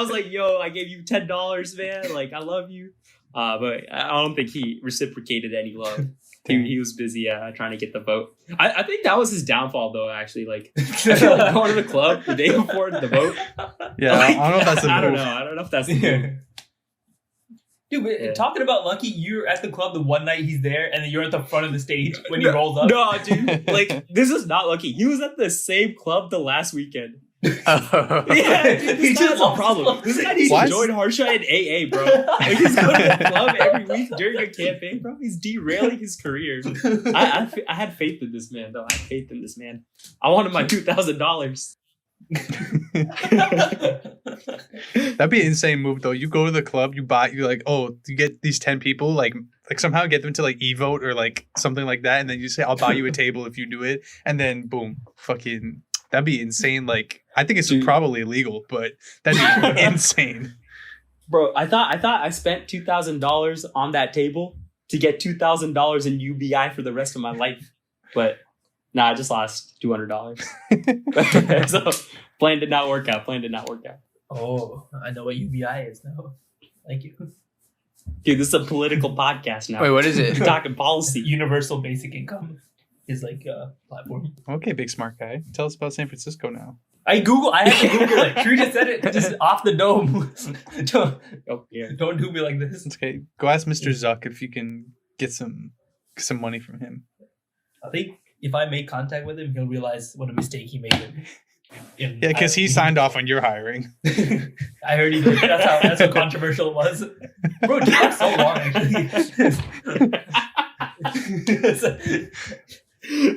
was like, yo, I gave you $10, man. Like I love you. But I don't think he reciprocated any love. He was busy trying to get the vote. I think that was his downfall, though. Actually, like I feel like going to the club the day before the vote. Yeah, like, I don't know if that's. I don't know if that's. Dude, but talking about Lucky, you're at the club the one night he's there, and then you're at the front of the stage when he rolls up. No, dude, like this is not Lucky. He was at the same club the last weekend. Oh. Yeah, dude, this guy has a problem. This guy needs to join Harsha and AA, bro. Like he's going to the club every week during a campaign, bro. He's derailing his career. I had faith in this man, though. I had faith in this man. I wanted my $2,000. That'd be an insane move, though. You go to the club, you get these 10 people, like somehow get them to like e-vote or like something like that, and then you say, "I'll buy you a table if you do it," and then boom, fucking. That'd be insane. Like, I think it's probably illegal, but that'd be insane. Bro, I thought I spent $2,000 on that table to get $2,000 in UBI for the rest of my life. But I just lost $200. So plan did not work out. Oh, I know what UBI is now. Thank you. Dude, this is a political podcast now. Wait, what is it? We're talking policy. Universal basic income is like a platform. Okay, big smart guy. Tell us about San Francisco now. I had to Google it. True just said it just off the dome. Don't do me like this. It's okay. Go ask Mr. Zuck if you can get some money from him. I think if I make contact with him, he'll realize what a mistake he made. Yeah, because he signed off on your hiring. I heard he did. That's how controversial it was. Bro, it took so long, actually.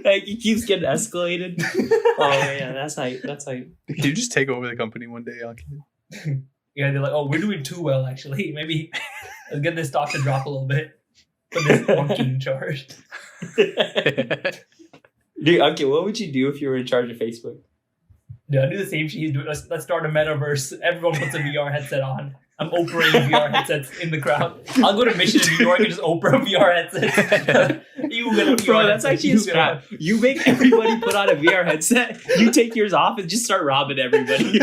Like he keeps getting escalated. Oh yeah, that's how. Can you just take over the company one day, Aki? Yeah, they're like, oh, we're doing too well, actually. Maybe let's get this stock to drop a little bit. Put this monkey in charge. Dude, okay, what would you do if you were in charge of Facebook? Dude, I do the same shit he's doing. Let's start a metaverse. Everyone puts a VR headset on. I'm Oprahing VR headsets in the crowd. I'll go to Mission in New York and just Oprah VR headsets. You get a VR Bro, that's headset. actually a strat. You make everybody put on a VR headset, you take yours off and just start robbing everybody.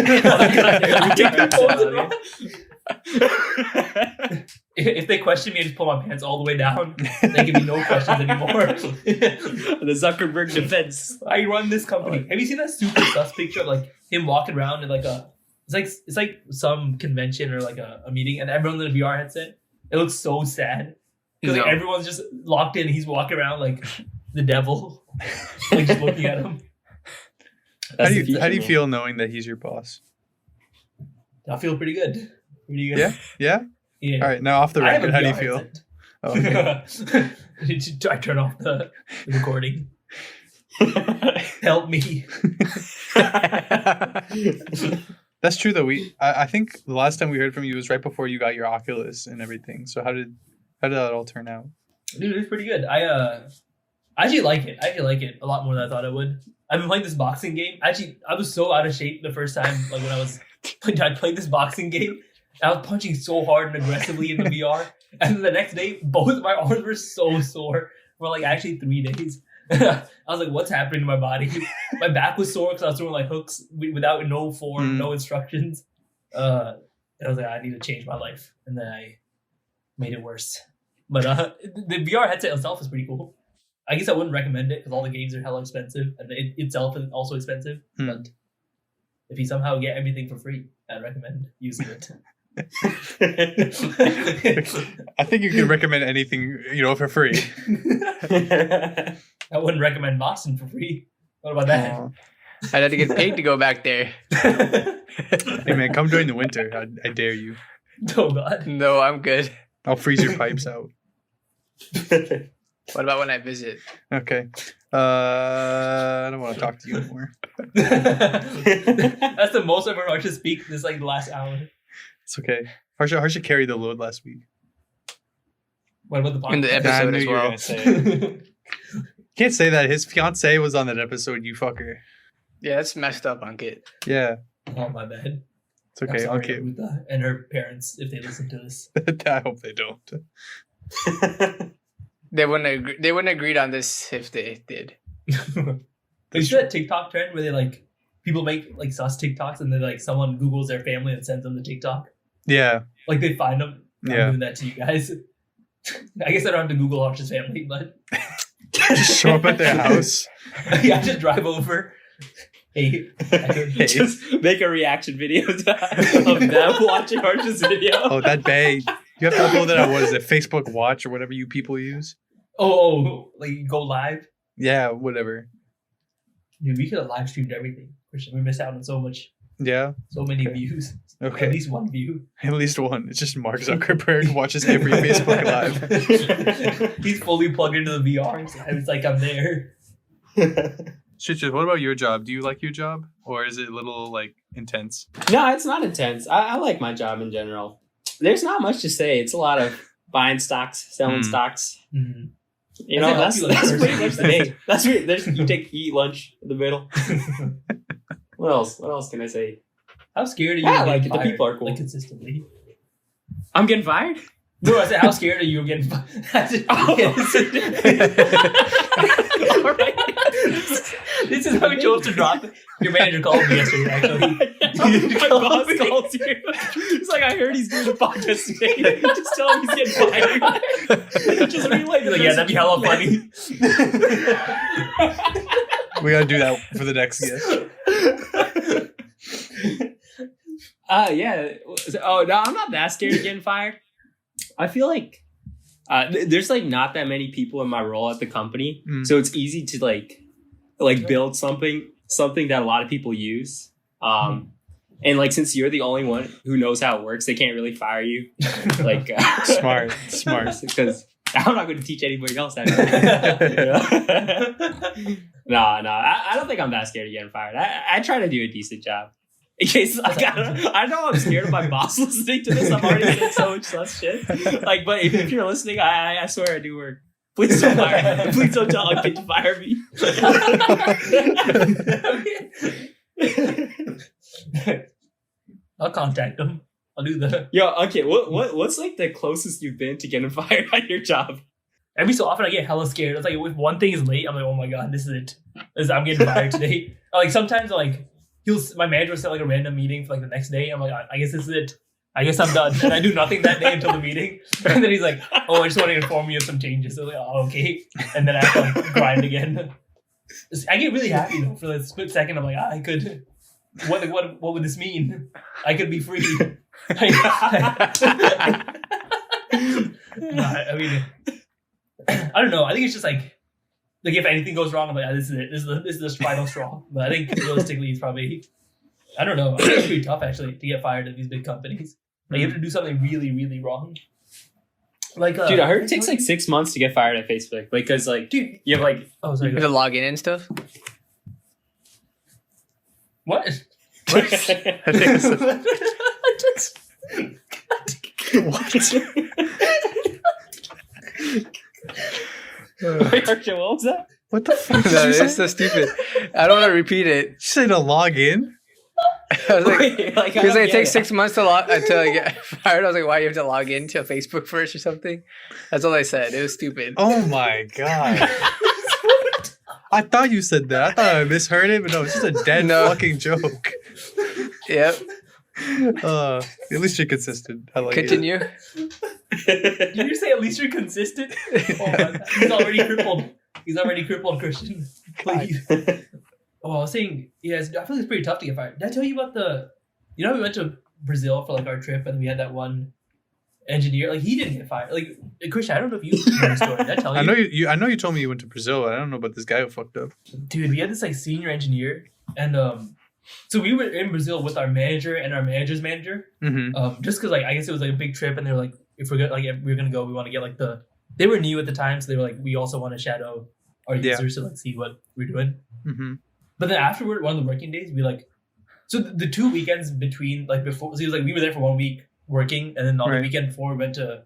If they question me, I just pull my pants all the way down. They give me no questions anymore. The Zuckerberg defense. I run this company. Have you seen that super sus picture of like him walking around in like a it's like some convention or like a meeting and everyone's in a VR headset? It looks so sad. Because like, everyone's just locked in and he's walking around like the devil. Like just looking at him. How do you feel knowing that he's your boss? I feel pretty good. Pretty good. Yeah? All right, now off the record, how do you feel? Oh, okay. I turn off the recording. Help me. That's true though. I think the last time we heard from you was right before you got your Oculus and everything. So how did that all turn out? Dude, it's pretty good. I actually like it. I actually like it a lot more than I thought I would. I've been playing this boxing game. Actually, I was so out of shape the first time, like when I played this boxing game. I was punching so hard and aggressively in the VR. And then the next day, both my arms were so sore for like actually 3 days. I was like, what's happening to my body? My back was sore because I was throwing like hooks without no form, no instructions. I was like, I need to change my life. And then I made it worse. But the VR headset itself is pretty cool. I guess I wouldn't recommend it because all the games are hella expensive. And it itself is also expensive. But if you somehow get everything for free, I'd recommend using it. I think you can recommend anything, for free. I wouldn't recommend Boston for free. What about that? I'd have to get paid to go back there. Hey man, come during the winter. I dare you. Oh God. No, I'm good. I'll freeze your pipes out. What about when I visit? Okay. I don't want to talk to you anymore. That's the most I've ever heard to speak this like the last hour. It's okay. Harsha carried the load last week. What about the podcast? In the I episode knew as you were well. gonna say it. Can't say that. His fiance was on that episode, you fucker. Yeah, that's messed up, Ankit. Yeah. Oh, my bad. It's okay. I'm sorry, Okay. Amrita and her parents, if they listen to this. I hope they don't. They wouldn't agreed on this if they did. But you see that TikTok trend where they like people make like sus TikToks and then like someone Googles their family and sends them the TikTok? Yeah. Like they find them. I'm Yeah. doing that to you guys. I guess I don't have to Google Arch's family, but Just show up at their house. yeah, just drive over. Hey, Hey. Just make a reaction video of them watching Arch's video. Oh, that bay. You have to upload that on, what is it, Facebook Watch or whatever you people use? like go live. Yeah, whatever. Dude, we could have live streamed everything. Christian, we missed out on so Yeah. many Okay. views. Okay. At least one view. At least one. It's just Mark Zuckerberg watches every Facebook Live. He's fully plugged into the VR. So it's like I'm there. Shit, what about your job? Do you like your job? Or is it a little, like, intense? No, it's not intense. I like my job in general. There's not much to say. It's a lot of buying stocks, selling stocks. Mhm. You know, Does it help that's you, like, pretty much the personally? day. That's you eat lunch in the middle. What else? What else can I say? How scared are you? Yeah, of like, getting the fired, people are cool. Like consistently. I'm getting fired? No, I said, how scared are you of getting fired? Alright. This is how we chose to drop it. Your manager called me yesterday, actually. My boss calls you. He's like, I heard he's doing a podcast today. Just tell him he's getting fired. Just relay He's like, yeah, that'd be hella funny. We gotta do that for the next guest. Yeah. Oh no, I'm not that scared of getting fired. I feel like there's like not that many people in my role at the company, so it's easy to like build something that a lot of people use. And like since you're the only one who knows how it works, they can't really fire you. Like Smart. because I'm not going to teach anybody else how to do it. No, I don't think I'm that scared of getting fired. I try to do a decent job. In case I know I'm scared of my boss listening to this. I'm already getting so much less shit. Like, but if you're listening, I swear I do work. Please don't fire me. Please don't tell Ankit to fire me. I'll contact him. I'll do the. Yo, okay. What's like the closest you've been to getting fired at your job? Every so often I get hella scared. It's like if one thing is late, I'm like, oh my god, this is it. I'm getting fired today. Or, like sometimes like my manager will set like a random meeting for like the next day. I'm like, I guess this is it. I guess I'm done. And I do nothing that day until the meeting. And then he's like, oh, I just want to inform you of some changes. So I was like, oh, okay. And then I have to like grind again. I get really happy though. For a split second, I'm like, I could. What would this mean? I could be free. I mean, I don't know. I think it's just like if anything goes wrong, I'm like, this is it. This is the final straw. But I think realistically, it's probably, I don't know. I think it's pretty tough actually to get fired at these big companies. Like you have to do something really, really wrong. Like, dude, I heard it takes like 6 months to get fired at Facebook. Like, cause like, dude, you have like, oh sorry, You have to log in and stuff. what? I think Wait, Archie, what was that? What the fuck did No, you say? it's so stupid. I don't want to repeat it. Did you say to log in? I was like, Wait, like, I because don't it get takes it. 6 months to get fired. I was like, why you have to log into Facebook first or something? That's all I said. It was stupid. Oh my god. I thought you said that. I thought I misheard it, but no, it's just a dead No. fucking joke. Yep. At least you're consistent. I like Continue. Did you say at least you're consistent? Oh my God. He's already crippled. He's already crippled, Christian. Please. Oh, I was saying, yes, I feel like it's pretty tough to get fired. Did I tell you about you know, we went to Brazil for like our trip and we had that one engineer, like he didn't get fired. Like Christian, I don't know if you know the story. Did I tell you? I know you told me you went to Brazil. I don't know about this guy who fucked up. Dude, we had this like senior engineer and so we were in Brazil with our manager and our manager's manager. Mm-hmm. Just because like I guess it was like a big trip and they were like if we're gonna go, we want to get like they were new at the time, so they were like, we also want to shadow our users to like see what we're doing. Mm-hmm. But then afterward, one of the working days, we like, so the 2 weekends between like before, so it was like we were there for 1 week working, and then on the weekend before we went to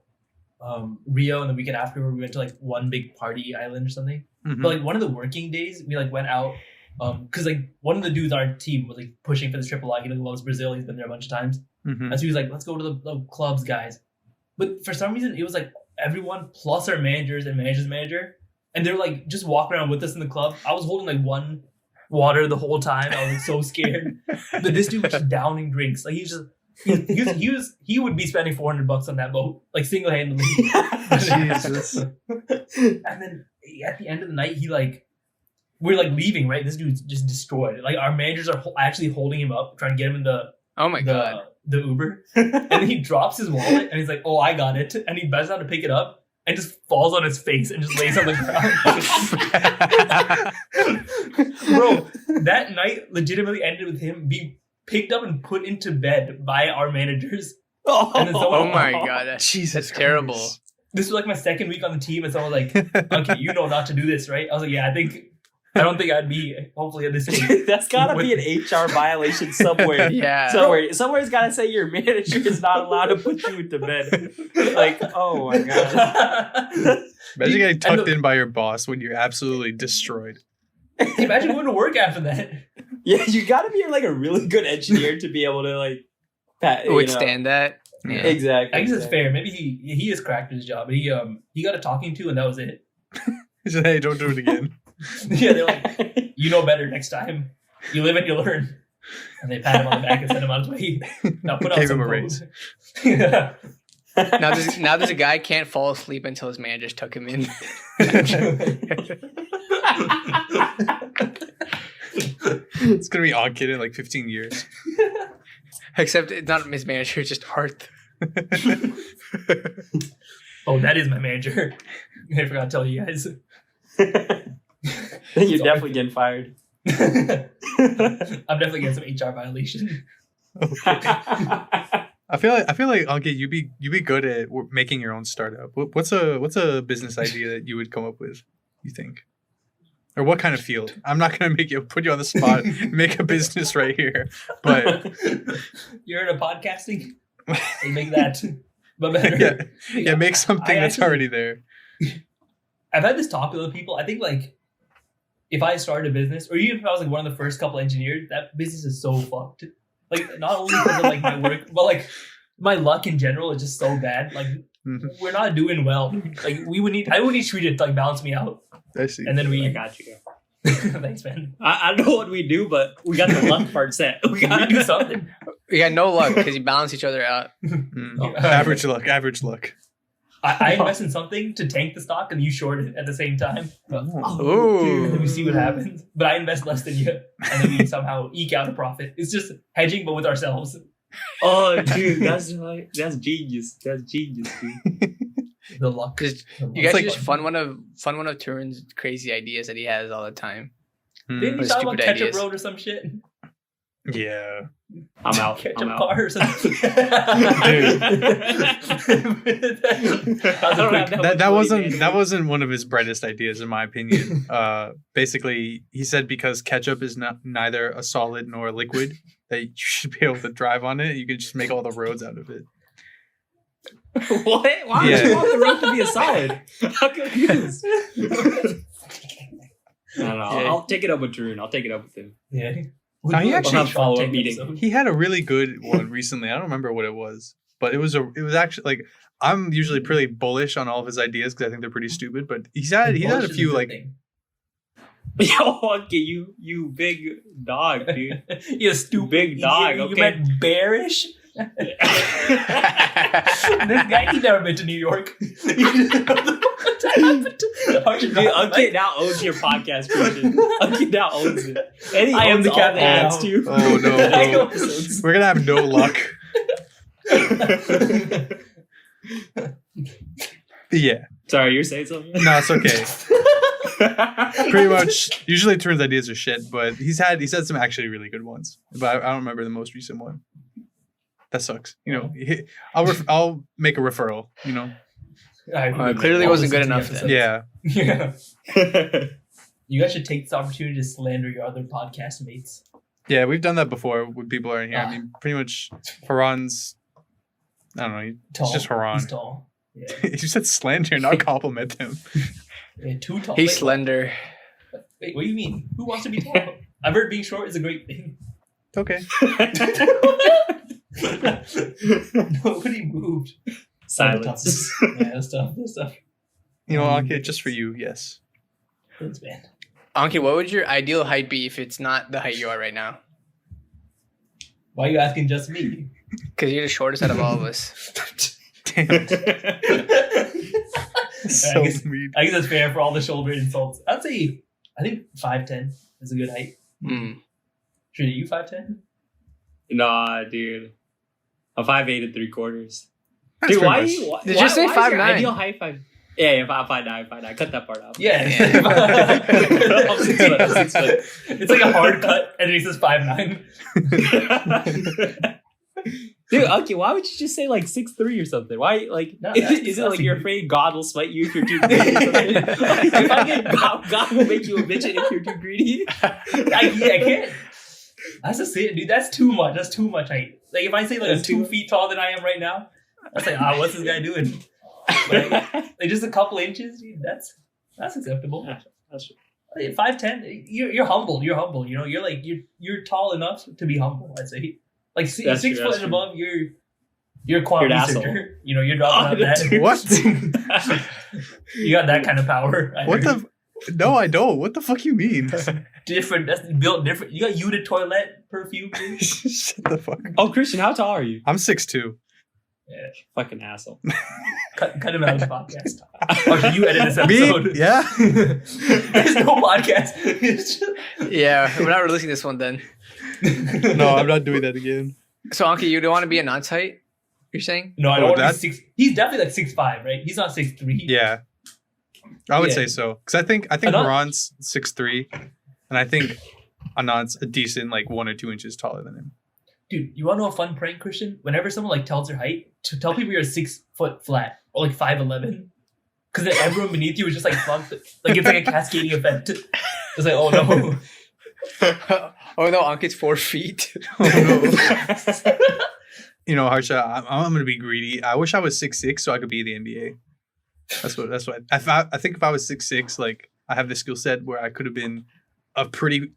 Rio, and the weekend afterward we went to like one big party island or something. Mm-hmm. But like one of the working days, we like went out because like one of the dudes on our team was like pushing for this triple lock. He like loves Brazil. He's been there a bunch of times, Mm-hmm. and so he was like, "Let's go to the clubs, guys." But for some reason, it was like everyone plus our managers and managers manager, and they were like just walking around with us in the club. I was holding like one water the whole time. I was like so scared. But this dude was just downing drinks. Like he would be spending $400 on that boat, like single handedly. Jesus. And then at the end of the night, we're like leaving, right? This dude's just destroyed. Like our managers are actually holding him up, trying to get him in the Oh my god. the Uber, and then he drops his wallet and he's like, "Oh, I got it," and he bends down to pick it up and just falls on his face and just lays on the ground. Bro, that night legitimately ended with him being picked up and put into bed by our managers. And then Oh my god. Jesus, That's terrible. Christ. This was like my second week on the team, and someone was like, "Okay, you know not to do this, right?" I was like, "Yeah, I don't think I'd be hopefully at this stage." That's gotta be an HR violation somewhere. Yeah. Somewhere's gotta say your manager is not allowed to put you into bed. Like, oh my god. Imagine getting tucked in by your boss when you're absolutely destroyed. Imagine going to work after that. Yeah, you gotta be like a really good engineer to be able to like Withstand that. Yeah. Exactly. I guess it's fair. Maybe he is cracked at his job, but he got a talking to, and that was it. He said, "Hey, don't do it again." Yeah, they're like, "You know better next time. You live and you learn." And they pat him on the back and send him on his way. Now put on Gave some him a clothes. raise. Yeah. Now there's a guy can't fall asleep until his managers tuck him in. It's gonna be Odd-Kid in like 15 years. Except it's not his manager, it's just Art. Oh, that is my manager. I forgot to tell you guys. Then you're definitely getting fired. I'm definitely getting some HR violation. I feel like Odd-Kid, you'd be good at making your own startup. What's a business idea that you would come up with? You think, or what kind of field? I'm not gonna put you on the spot. Make a business right here, but You're in a podcasting. Make that, but better. yeah, make something that's already there. I've had this talk with other people. I think like if I started a business, or even if I was like one of the first couple engineers, that business is so fucked. Like not only because of like my work, but like my luck in general is just so bad. Like we're not doing well. Like I would need Shrita to like balance me out. I see. And then I got you. Thanks, man. I don't know what we do, but we got the luck part set. We We do something. We got no luck because you balance each other out. Average luck. I invest in something to tank the stock, and you short it at the same time. Ooh. And then we see what happens. But I invest less than you, and then we somehow eke out a profit. It's just hedging, but with ourselves. Oh, dude, that's genius. That's genius, dude. The luck. Because The you luck. guys should just fun one of Turin's crazy ideas that he has all the time. Didn't you Or talk about stupid ketchup ideas. road or some shit? Yeah. I'm out. Ketchup I'm out. car or something. That wasn't one of his brightest ideas, in my opinion. Basically, he said because ketchup is neither a solid nor a liquid, that you should be able to drive on it. You can just make all the roads out of it. What? Why would you want the road to be a solid? I'm confused. I don't know. Yeah. I'll take it up with Drew. I'll take it up with him. Yeah. Now, he actually- We'll have follow-up meeting. He had a really good one recently. I don't remember what it was, but it was actually like, I'm usually pretty bullish on all of his ideas because I think they're pretty stupid. But he's had a few like Yo, okay, you big dog, dude. You stupid Big dog, You okay. meant bearish? This guy, he never been to New York. Dude, Uncle now owns your podcast version. Uncle now owns it. And he I am owns the all captain ads now. too. Oh no, I know. bro. We're gonna have no luck. Yeah, Sorry, you're saying something? no, it's okay. Pretty much, usually Turn's ideas are shit, but he's had some actually really good ones. But I don't remember the most recent one. That sucks. You know, I'll make a referral. You know. Clearly wasn't good enough then. Yeah. Yeah. You guys should take this opportunity to slander your other podcast mates. Yeah, we've done that before when people are in here. I mean, pretty much, Haran's. I don't know. Tall. It's just Haran. He's tall. Yeah. You said slander, not compliment him. Yeah, too tall. He's Wait, slender. Wait, what do you mean? Who wants to be tall? I've heard being short is a great thing. Okay. Nobody moved. Silence. Yeah, that's tough. That's tough. You know, okay, just for you, yes. Thanks, man. Anki, what would your ideal height be if it's not the height you are right now? Why are you asking just me? Because you're the shortest out of all of us. Damn. So I guess mean. that's fair for all the shoulder insults. I think 5'10" is a good height. Mm. Should you 5'10"? Nah, dude. I'm 5'8" and 3/4. That's Dude, pretty why? much- You, why Did you say why is your 5'9"? Ideal height 5. Yeah, 5'9". Cut that part out. Yeah. I'm 6 foot. I'm 6 foot. It's like a hard cut, and it says 5'9". Dude, okay, why would you just say like 6'3" or something? Why, like, No, is it like you're afraid God will smite you if you're too greedy or something? Like, if I get God will make you a midget if you're too greedy? I can't. That's just it, dude. That's too much. That's too much height. Like if I say like I'm That's too 2 much. feet taller than I am right now, that's like, what's this guy doing? But like just a couple inches, dude, that's acceptable. That's 5'10", you're humble. You're humble. You know, you're tall enough to be humble. I'd say, like That's 6 true, foot that's and true. above, you're a quant You're an asshole. researcher. You know, you're dropping out that. What? You got that kind of power. I What heard. the? No, I don't. What the fuck you mean? Different. That's built different. You got Uda toilet perfume, dude. Shut the fuck up. Oh, Christian, how tall are you? I'm 6'2". Fucking asshole. Cut him out of the podcast. Or should you edit this Me? episode? Yeah. There's no podcast. It's just- Yeah, we're not releasing this one then. No, I'm not doing that again. So, Anki, you don't want to be a nonce height? You're saying? No, I Oh, don't want to that- be 6. He's definitely like 6'5", right? He's not 6'3". Yeah. I would Yeah. say so. Because I think Anand? Haran's 6'3", and I think Anand's a decent like 1 or 2 inches taller than him. Dude, you want to know a fun prank, Christian? Whenever someone like tells their height, to tell people you're 6 foot flat or like 5'11", because then everyone beneath you is just like fucked. Like it's like a cascading effect. It's like, oh no. Oh no, Anki's 4 feet. You know, Harsha, I'm gonna be greedy. I wish I was 6'6" so I could be in the NBA. That's what I think. If I was 6'6", like I have the skill set where I could have been a pretty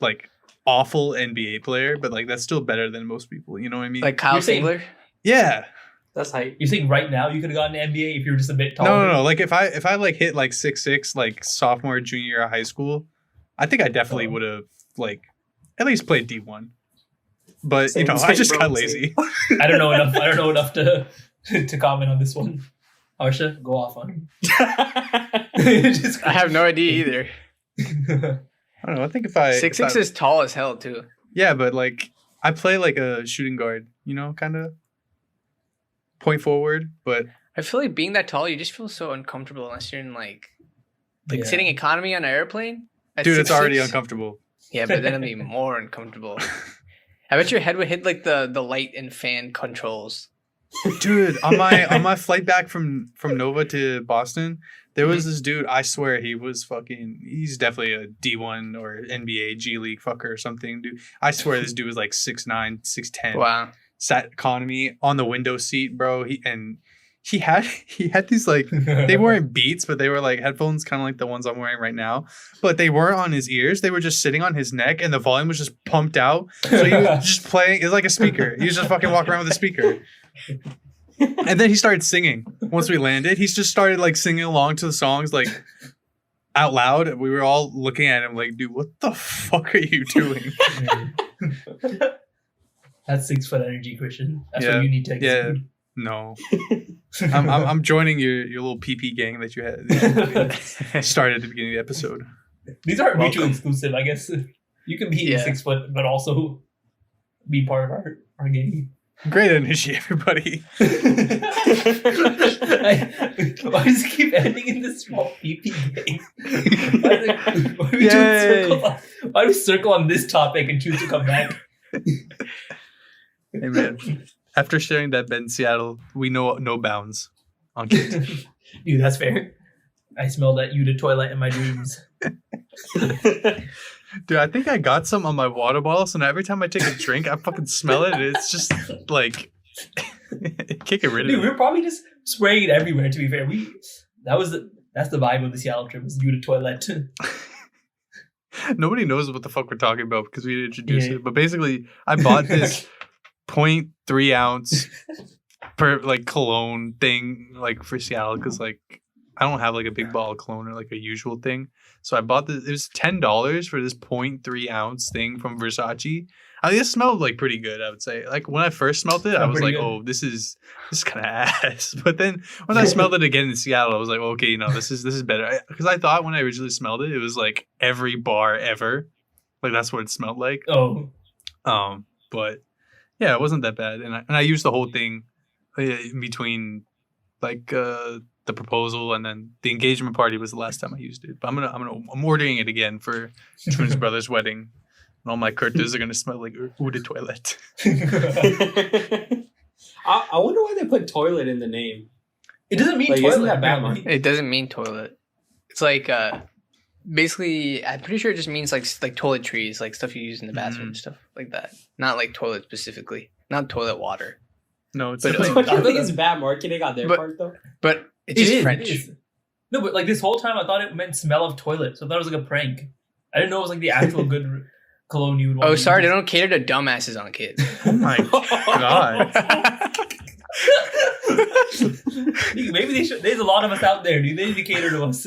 like awful NBA player, but like that's still better than most people. You know what I mean? Like Kyle You're saying- Singler? yeah. That's height. You think right now you could have gotten an NBA if you were just a bit taller? No. Like if I like hit like 6'6", like sophomore, junior year of high school, I think I definitely would have like at least played D1. But Same, I same, just bro, got same. lazy. I don't know enough to comment on this one. Harsha, go off on him. Just- I have no idea either. I don't know. I think if I 6'6" is tall as hell too. yeah, but like I play like a shooting guard, kind of point forward. But I feel like being that tall, you just feel so uncomfortable unless you're in like Yeah. sitting economy on an airplane. At dude, it's already 6'6". uncomfortable. Yeah, but then it'll be more uncomfortable. I bet your head would hit like the light and fan controls. Dude, on my flight back from Nova to Boston, there was this dude. I swear he was he's definitely a D1 or NBA G League fucker or something, dude. I swear this dude was like 6'9", 6'10". Wow. Sat economy on the window seat, bro. He had these like they weren't Beats, but they were like headphones, kind of like the ones I'm wearing right now. But they weren't on his ears; they were just sitting on his neck, and the volume was just pumped out. So he was just playing. It was like a speaker. He was just fucking walking around with a speaker. And then he started singing. Once we landed, he just started like singing along to the songs like out loud. We were all looking at him like, dude, what the fuck are you doing? That's 6 foot energy, Christian. That's Yeah. what you need to exude. No, I'm joining your little PP gang that you had started at the beginning of the episode. These aren't mutually Welcome. exclusive. I guess you can be Yeah. 6 foot, but also be part of our gang. Great energy, everybody. Why does it keep ending in this small PP gang? Why do we Yay. why do we circle on this topic and choose to come back? Hey man, after sharing that bed in Seattle, we know no bounds on kids. Dude, that's fair. I smelled that Uda toilet in my dreams. Dude, I think I got some on my water bottle, so now every time I take a drink, I fucking smell it. And it's just like can't get rid of Dude, we it. were probably just spraying it everywhere. To be fair, that's the vibe of the Seattle trip. Was Uda toilet. Nobody knows what the fuck we're talking about because we didn't introduce Yeah. it. But basically, I bought this 0.3 ounce per like cologne thing like for Seattle because like I don't have like a big bottle of cologne or like a usual thing. So I bought this. It was $10 for this 0.3 ounce thing from Versace. I think it smelled like pretty good. I would say like when I first smelled it, I Smelled was pretty like, good. oh, this is kind of ass. But then when I smelled it again in Seattle, I was like, okay, you know, this is better. Because I thought when I originally smelled it, it was like every bar ever. Like that's what it smelled like. Oh, But yeah, it wasn't that bad, and I used the whole thing in between, like the proposal and then the engagement party was the last time I used it. But I'm ordering it again for Twins Brothers' wedding, and all my curtains are gonna smell like eau de toilette. I wonder why they put toilet in the name. it doesn't mean Like, toilet. isn't that bad, apparently. It doesn't mean toilet. It's like basically, I'm pretty sure it just means like toiletries, like stuff you use in the bathroom and stuff like that. Not like toilet specifically. Not toilet water. No, it's But, definitely Don't you think it's bad marketing on their But- part though? But it's just French. It is. No, but like this whole time, I thought it meant smell of toilet. So I thought it was like a prank. I didn't know it was like the actual good cologne you would want. Oh, to sorry, they use. don't cater to dumbasses on kids. Oh my god! Dude, maybe they should. There's a lot of us out there, dude. They need to cater to us.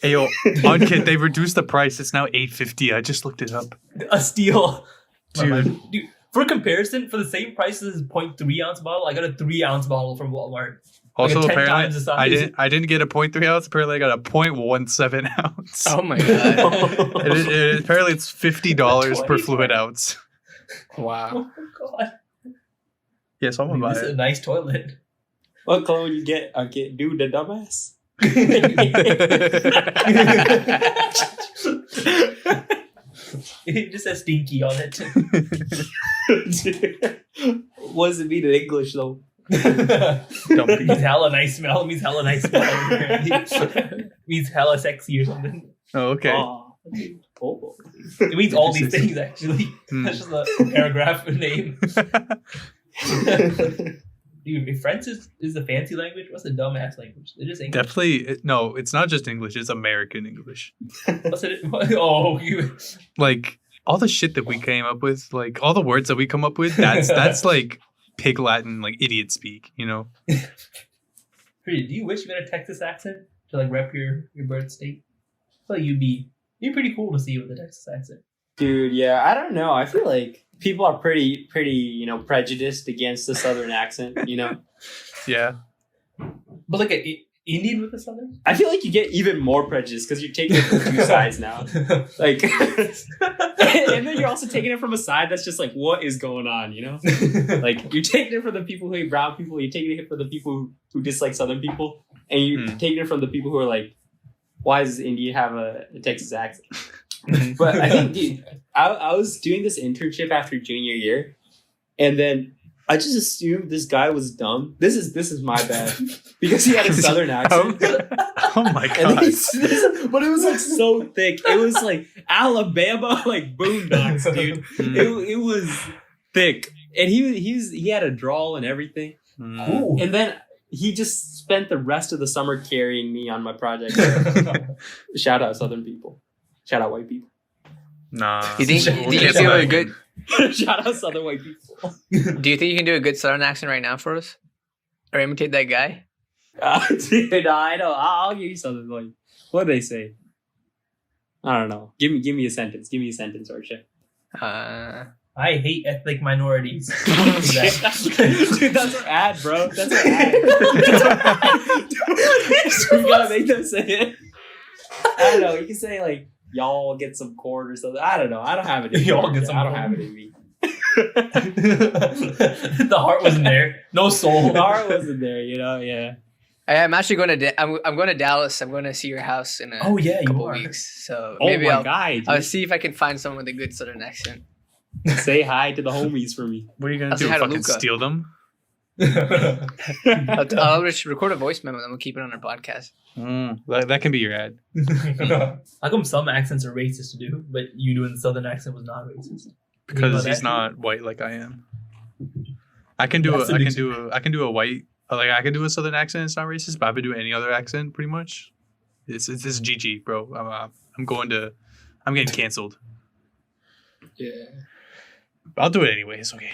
Hey yo, on kid, they reduced the price. It's now $8.50. I just looked it up, A steal. dude. Dude, for comparison, for the same price as a 0.3 ounce bottle, I got a 3 ounce bottle from Walmart. Also, Like 10 times apparently, the size. I didn't get a 0.3 ounce. Apparently, I got a 0.17 ounce. Oh my god! Apparently, it's $50 per fluid ounce. Wow. Oh my god. Yes, I'm Dude, gonna this buy is it. a nice toilet. What cologne you get? I get dude the dumbass. It just says stinky on it. What does it mean in English though? Dumpy. Means hella nice smell. It means hella nice smell. Means hella sexy or something. Oh, okay. Oh. It means all these things actually. Hmm. That's just a paragraph name. Dude, if French is the fancy language, what's the dumbass language? It is English. Definitely, no, it's not just English. It's American English. What's it? Oh, you. Like all the shit that we came up with, like all the words that we come up with, that's like pig Latin, like idiot speak. You know? Pretty, do you wish you had a Texas accent to like rep your birth state? I feel like you'd be pretty cool to see with a Texas accent. Dude, yeah, I don't know. I feel like people are pretty, prejudiced against the Southern accent, you know? Yeah. But like a Indian with a Southern? I feel like you get even more prejudice because you're taking it from two sides now. Like, and then you're also taking it from a side that's just like, what is going on, you know? Like, you're taking it from the people who hate brown people, you're taking it from the people who dislike Southern people, and you're taking it from the people who are like, why does India have a Texas accent? But I think, dude, I was doing this internship after junior year, and then I just assumed this guy was dumb. This is my bad because he had a Southern accent. Oh my And then god. but it was like so thick. It was like Alabama, like boondocks, dude. It was thick, and he had a drawl and everything. Mm. Ooh. And then he just spent the rest of the summer carrying me on my project. Shout out Southern people. Shout out white people. Nah. You think? We'll Do you get do that a good? Shout out Southern white people. Do you think you can do a good Southern accent right now for us, or imitate that guy? Dude, I know. I'll give you something like what do they say? I don't know. Give me a sentence. Give me a sentence or shit. Uh, I hate ethnic minorities. Dude, that's our ad, bro. That's our ad. We gotta make them say it. I don't know. You can say like y'all get some corn or something. I don't know. I don't have it in me. Y'all get some I don't corn. have it in me. The heart wasn't there. No soul. The heart wasn't there, you know. Yeah. I'm actually going to. I'm going to Dallas. I'm going to see your house in a Oh yeah, you couple are. weeks. So Oh maybe my I'll god. see if I can find someone with a good Southern accent. Say hi to the homies for me. What are you gonna I'll say do? hi to Fucking Luca. steal them? I'll just record a voice memo and then we'll keep it on our podcast. That can be your ad. How come some accents are racist to do, but you doing the southern accent was not racist? Because You know he's that? not white like I am. I can do a white, like I can do a southern accent. It's not racist, but I would do any other accent pretty much. It's GG, bro. I'm getting canceled. Yeah. I'll do it anyway. It's okay.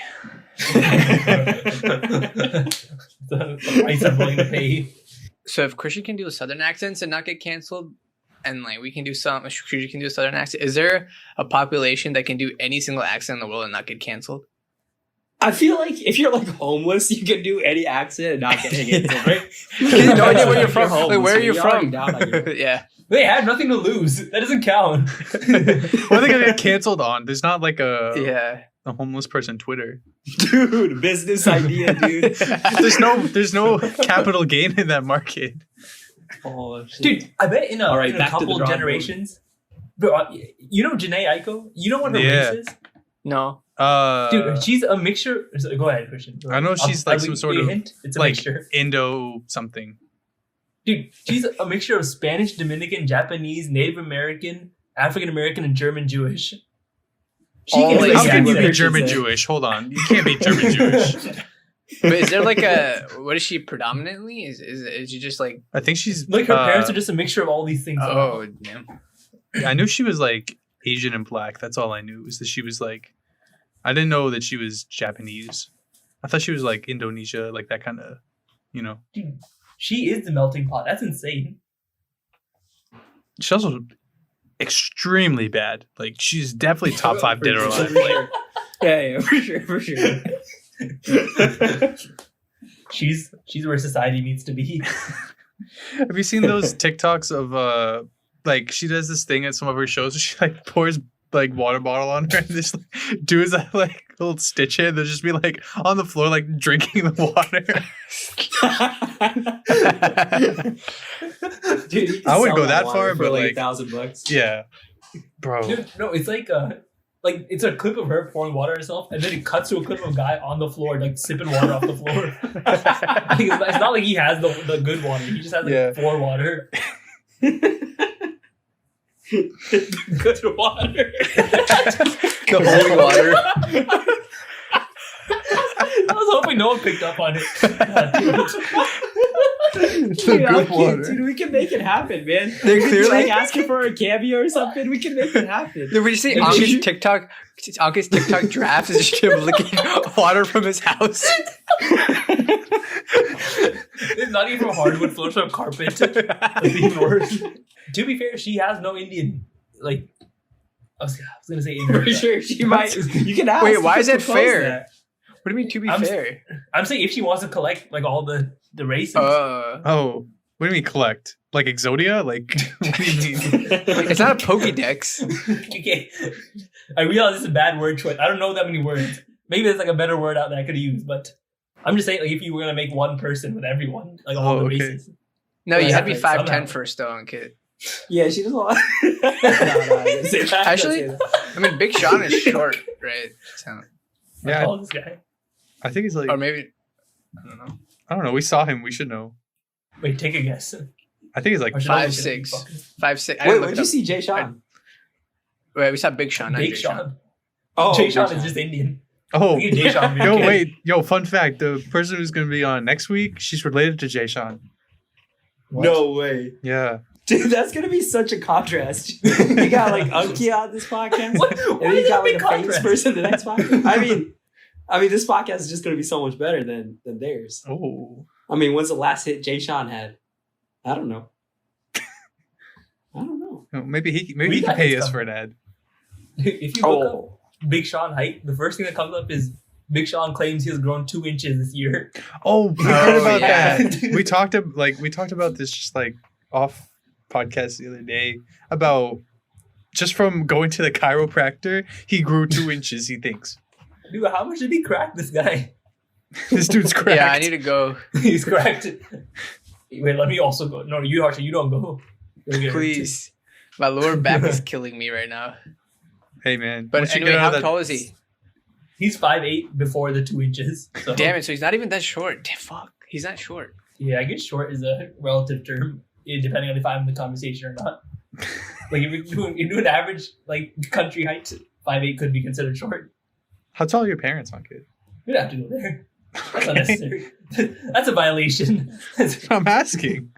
The price I'm willing to pay. So if Christian can do southern accents and not get canceled, and like we can do some, Christian can do a southern accent, is there a population that can do any single accent in the world and not get canceled? I feel like if you're like homeless, you can do any accent and not get canceled, right? No idea where you're from. homeless, Like, where are so you you're already from? down on your- Yeah. They had nothing to lose. That doesn't count. What are they gonna get canceled on? There's not like Yeah. a homeless person Twitter. Dude, business idea, dude. There's no capital gain in that market. Oh, shit. Dude, I bet in a, All right, in a back to the couple drawing board. generations, bro, you know Janae Aiko? You know what her Yeah. race is? No. Dude, she's a mixture. Go ahead, Christian. I know she's like some sort of hint. It's a like mixture. Indo something. Dude, she's a mixture of Spanish, Dominican, Japanese, Native American, African American, and German Jewish. She Oh, can like, do How can you be accents. German Jewish? Hold on, you can't be German Jewish. But is there like a, what is she predominantly? Is she just like, I think she's Like her parents are just a mixture of all these things. oh, damn. I knew she was like Asian and black. That's all I knew is that she was like. I didn't know that she was Japanese. I thought she was like Indonesia, like that kind of, you know. Dude, she is the melting pot. That's insane. She's also extremely bad. Like she's definitely top 5 dead or For alive. sure. Yeah, for sure. She's where society needs to be. Have you seen those TikToks of like she does this thing at some of her shows where she like pours like water bottle on her and this like, dudes that like little stitch it, they'll just be like on the floor like drinking the water. Dude, you can I wouldn't sell go that water far, for but like like $1,000. yeah. Bro. Dude, no, it's like it's a clip of her pouring water on herself, and then it cuts to a clip of a guy on the floor, like sipping water off the floor. Like, it's not like he has the good water; he just has like Yeah. poor water. Good water. The holy water. I was hoping no one picked up on it. Dude, I'm kidding, dude, we can make it happen, man. They're clearly- like asking for a cameo or something. We can make it happen. Did we just say Anka's TikTok draft is just him licking water from his house? It's not even hardwood floors from carpet. It's even worse. To be fair, she has no Indian. Like, I was gonna say Indian. For sure, she might. You can ask. Wait, you why can is that propose fair? that. What do you mean to be I'm- fair? I'm saying if she wants to collect like all the races. Oh, what do you mean collect? Like Exodia? Like what do you mean? It's not a Pokédex. Okay. I realize it's a bad word choice. I don't know that many words. Maybe there's like a better word out there I could use, but I'm just saying like if you were gonna make one person with everyone, like all Oh, the okay. races. No, you Yeah, had to be somehow. 5'10" first, though, Ankit. Yeah, she doesn't want. No, I didn't say that. Actually- I didn't say that. I mean, Big Sean is short, right? So, Yeah, Call this guy. I think he's like or maybe, I don't know. I don't know. We saw him. We should know. Wait, take a guess. I think he's like Or should I look 5'6". it up? 5'6". I Wait, looked where'd you up- see Jay Sean? Wait, we saw Big Sean, not Big Jay Sean. Oh, Jay Big Sean Sean. is just Indian. Oh, Look at Jay Sean, yo, okay. wait, yo, fun fact: the person who's gonna be on next week, she's related to Jay Sean. What? No way. Yeah, Dude, that's gonna be such a contrast. You got like Unky on this podcast, What? and Why then is you that got a like big a famous contrast? person the next podcast. I mean, this podcast is just gonna be so much better than theirs. oh, I mean, when's the last hit Jay Sean had? I don't know. maybe he We can got pay his us stuff. for an ad. If you look up Big Sean height, the first thing that comes up is Big Sean claims he has grown 2 inches this year. Oh, we heard about yeah. that. We talked about this just like off podcast the other day about just from going to the chiropractor, he grew 2 inches. He thinks Dude, how much did he crack this guy? this dude's cracked. Yeah, I need to go. He's cracked. Wait, let me also go. No, you Harsha, you don't go. You'll get hurt, Please. My lower back is killing me right now. Hey man, But once you anyway, get out how of that- tall is he? He's 5'8" before the 2 inches. So. Damn it! So he's not even that short. Damn, fuck, he's not short. Yeah, I guess short is a relative term, depending on if I'm in the conversation or not. Like if you're doing an average like country height, 5'8" could be considered short. How tall are your parents, Ankit? We'd have to go there. That's unnecessary. That's a violation. I'm asking.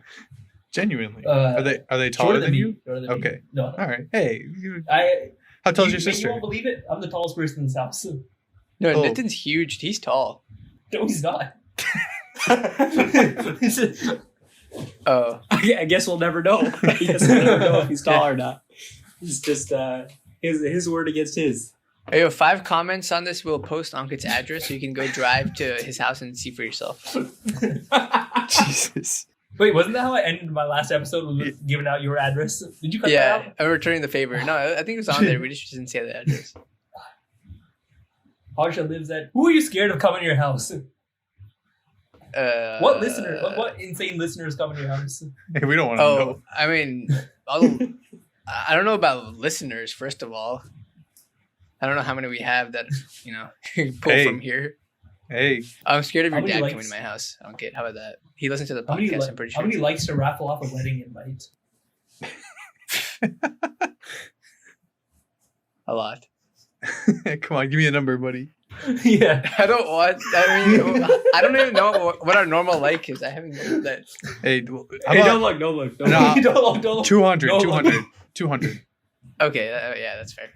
Genuinely. Are they taller than you? Shorter than Okay. me. No. All right. Hey, how tall is your You sister? won't believe it. I'm the tallest person in this house. No, Oh. Nitin's huge. He's tall. No, he's not. Oh, I guess we'll never know. I guess we'll never know if he's tall or not. It's just his word against his. hey, yo, 5 comments on this. We'll post Ankit's address so you can go drive to his house and see for yourself. Jesus. Wait, wasn't that how I ended my last episode? Was with giving out your address? Did you cut that Yeah, out? I'm returning the favor. No, I think it was on there. We just didn't say the address. Harsha lives at. Who are you scared of coming to your house? What listener? What insane listeners come to your house? Hey, we don't want to Oh, know. I mean, I don't know about listeners. First of all, I don't know how many we have that pull Hey. from here. Hey, I'm scared of How your many dad likes? coming to my house. I don't get how about that. He listens to the How many, podcast. I'm pretty how sure. many likes to raffle off a wedding invite? A lot. come on, give me a number, buddy. Yeah. I don't want. I mean, I don't even know what our normal like is. I haven't looked at that. Hey, how Hey, about don't look. No. Don't 200, No. 200, 200. Okay, yeah, that's fair.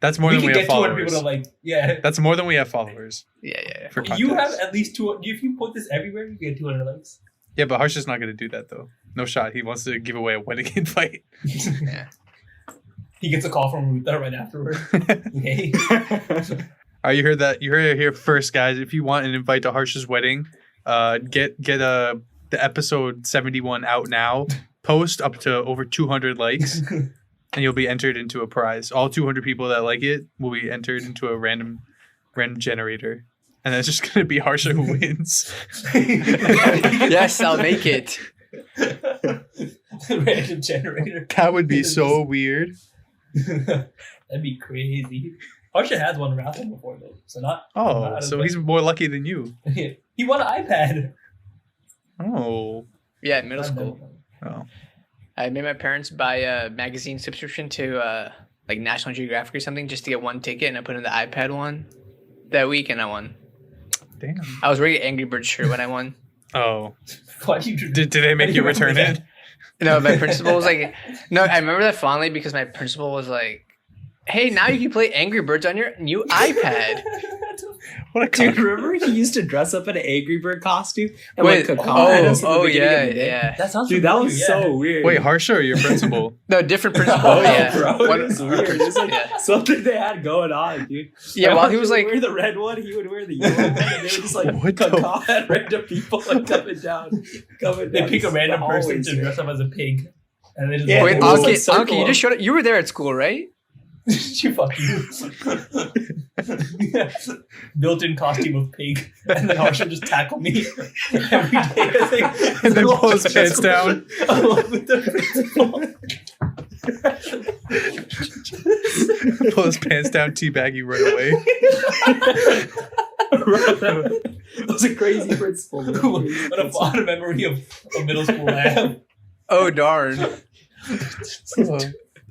That's more we than can we have get 200 people followers. to yeah. That's more than we have followers Yeah. for You have context. at least 200. If you put this everywhere, you get 200 likes. Yeah, but Harsh is not going to do that, though. No shot. He wants to give away a wedding invite. Yeah. He gets a call from Rutha right afterward. Hey. All right, you heard that? You heard it here first, guys. If you want an invite to Harsh's wedding, get the episode 71 out now. Post up to over 200 likes, and you'll be entered into a prize. All 200 people that like it will be entered into a random generator, and that's just gonna be Harsha who wins. Yes, I'll make it. Random generator. That would be so weird. That'd be crazy. Harsha has won a raffle before though, so not. Oh, not so he's more lucky than you. he won an iPad. Oh, Yeah, middle school. oh. I made my parents buy a magazine subscription to like National Geographic or something just to get one ticket, and I put in the iPad one that week, and I won. Damn. I was wearing an Angry Birds shirt when I won. Oh, Why do you did they make you return it? No, my principal was like, no, I remember that fondly because my principal was like, hey, now you can play Angry Birds on your new iPad. What a Dude, con- remember he used to dress up in an Angry Bird costume and Wait, like at us in the beginning yeah, of the day? yeah. That sounds Dude, that familiar, was yeah. so weird. Wait, Harsha or your principal? No, different principal. Oh, yeah. bro, One- it was weird. It was like Yeah. something they had going on, dude. Yeah, while he Harsha was would like, wear the red one, he would wear the yellow one, and they would just like What the- caw at random people like coming down. They pick a random the person hallways to dress up as a pig, and they just Yeah, wait, it was like Anki, circle. you just showed up. You were there at school, right? you fuck you. Yeah. Built-in costume of pig, and then Harsha just tackle me every day. As they, And then pull his pants down. Along with the principal. Pull his pants down, teabag you right away. It was a crazy principal. man. What a fond memory of middle school I have. Oh, darn.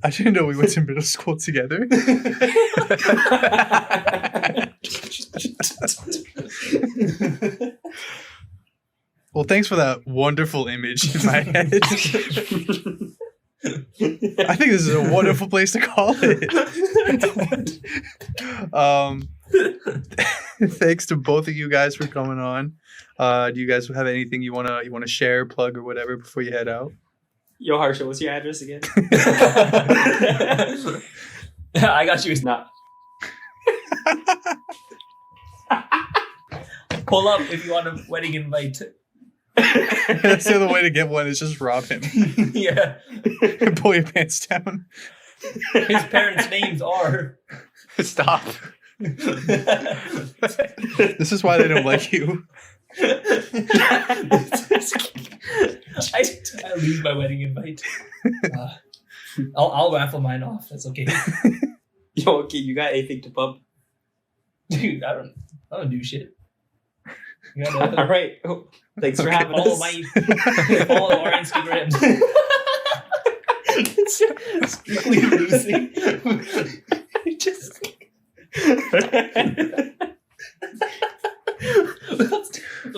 I didn't know we went to middle school together. Well, thanks for that wonderful image in my head. I think this is a wonderful place to call it. Thanks to both of you guys for coming on. Do you guys have anything you wanna share, plug, or whatever before you head out? Yo, Harsha, what's your address again? I got you. Nah. Pull up if you want a wedding invite. That's the other way to get one is just rob him Yeah. and pull your pants down. His parents' names are. Stop. This is why they don't like you. I lose my wedding invite. I'll raffle mine off. That's okay. Yo, okay, you got anything to pump? Dude, I don't do shit. You All gotta right. Oh, thanks for Okay. having follow us. follow our Instagram. Strictly losing. Just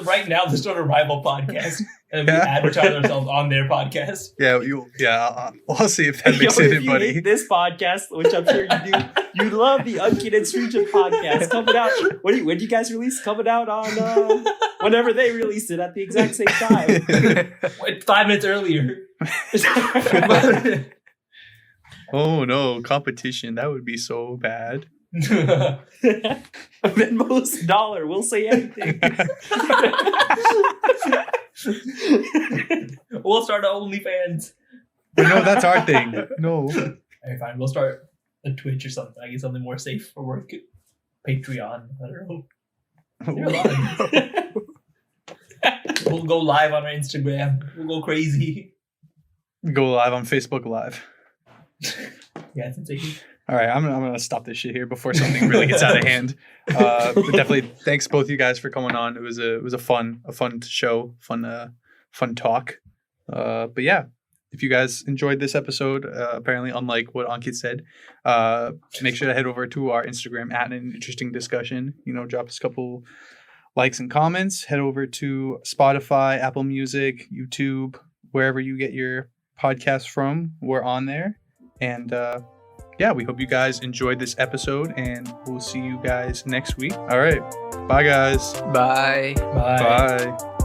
right now, let's start a rival podcast and we Yeah. advertise ourselves on their podcast. I'll see if that makes Yo, it if in, you buddy. hate this podcast, which I'm sure you do, you love the Uncut and Stringent podcast coming out. When do you guys release? Coming out on whenever they release it at the exact same time. Wait, 5 minutes earlier. Oh no, competition. That would be so bad. Venmo's $1. We'll say anything. We'll start our OnlyFans. But no, that's our thing. No. Alright, fine. We'll start a Twitch or something. I guess something more safe for work. Patreon. I don't know. There are a lot of these. We'll go live on our Instagram. We'll go crazy. Go live on Facebook Live. Yeah, it's insane. All right, I'm gonna stop this shit here before something really gets out of hand. But definitely, thanks both you guys for coming on. It was a fun show, fun talk. But yeah, if you guys enjoyed this episode, apparently unlike what Ankit said, make sure to head over to our Instagram at an interesting discussion. Drop us a couple likes and comments. Head over to Spotify, Apple Music, YouTube, wherever you get your podcasts from. We're on there, and yeah, we hope you guys enjoyed this episode, and we'll see you guys next week. All right. Bye, guys. Bye. Bye. Bye.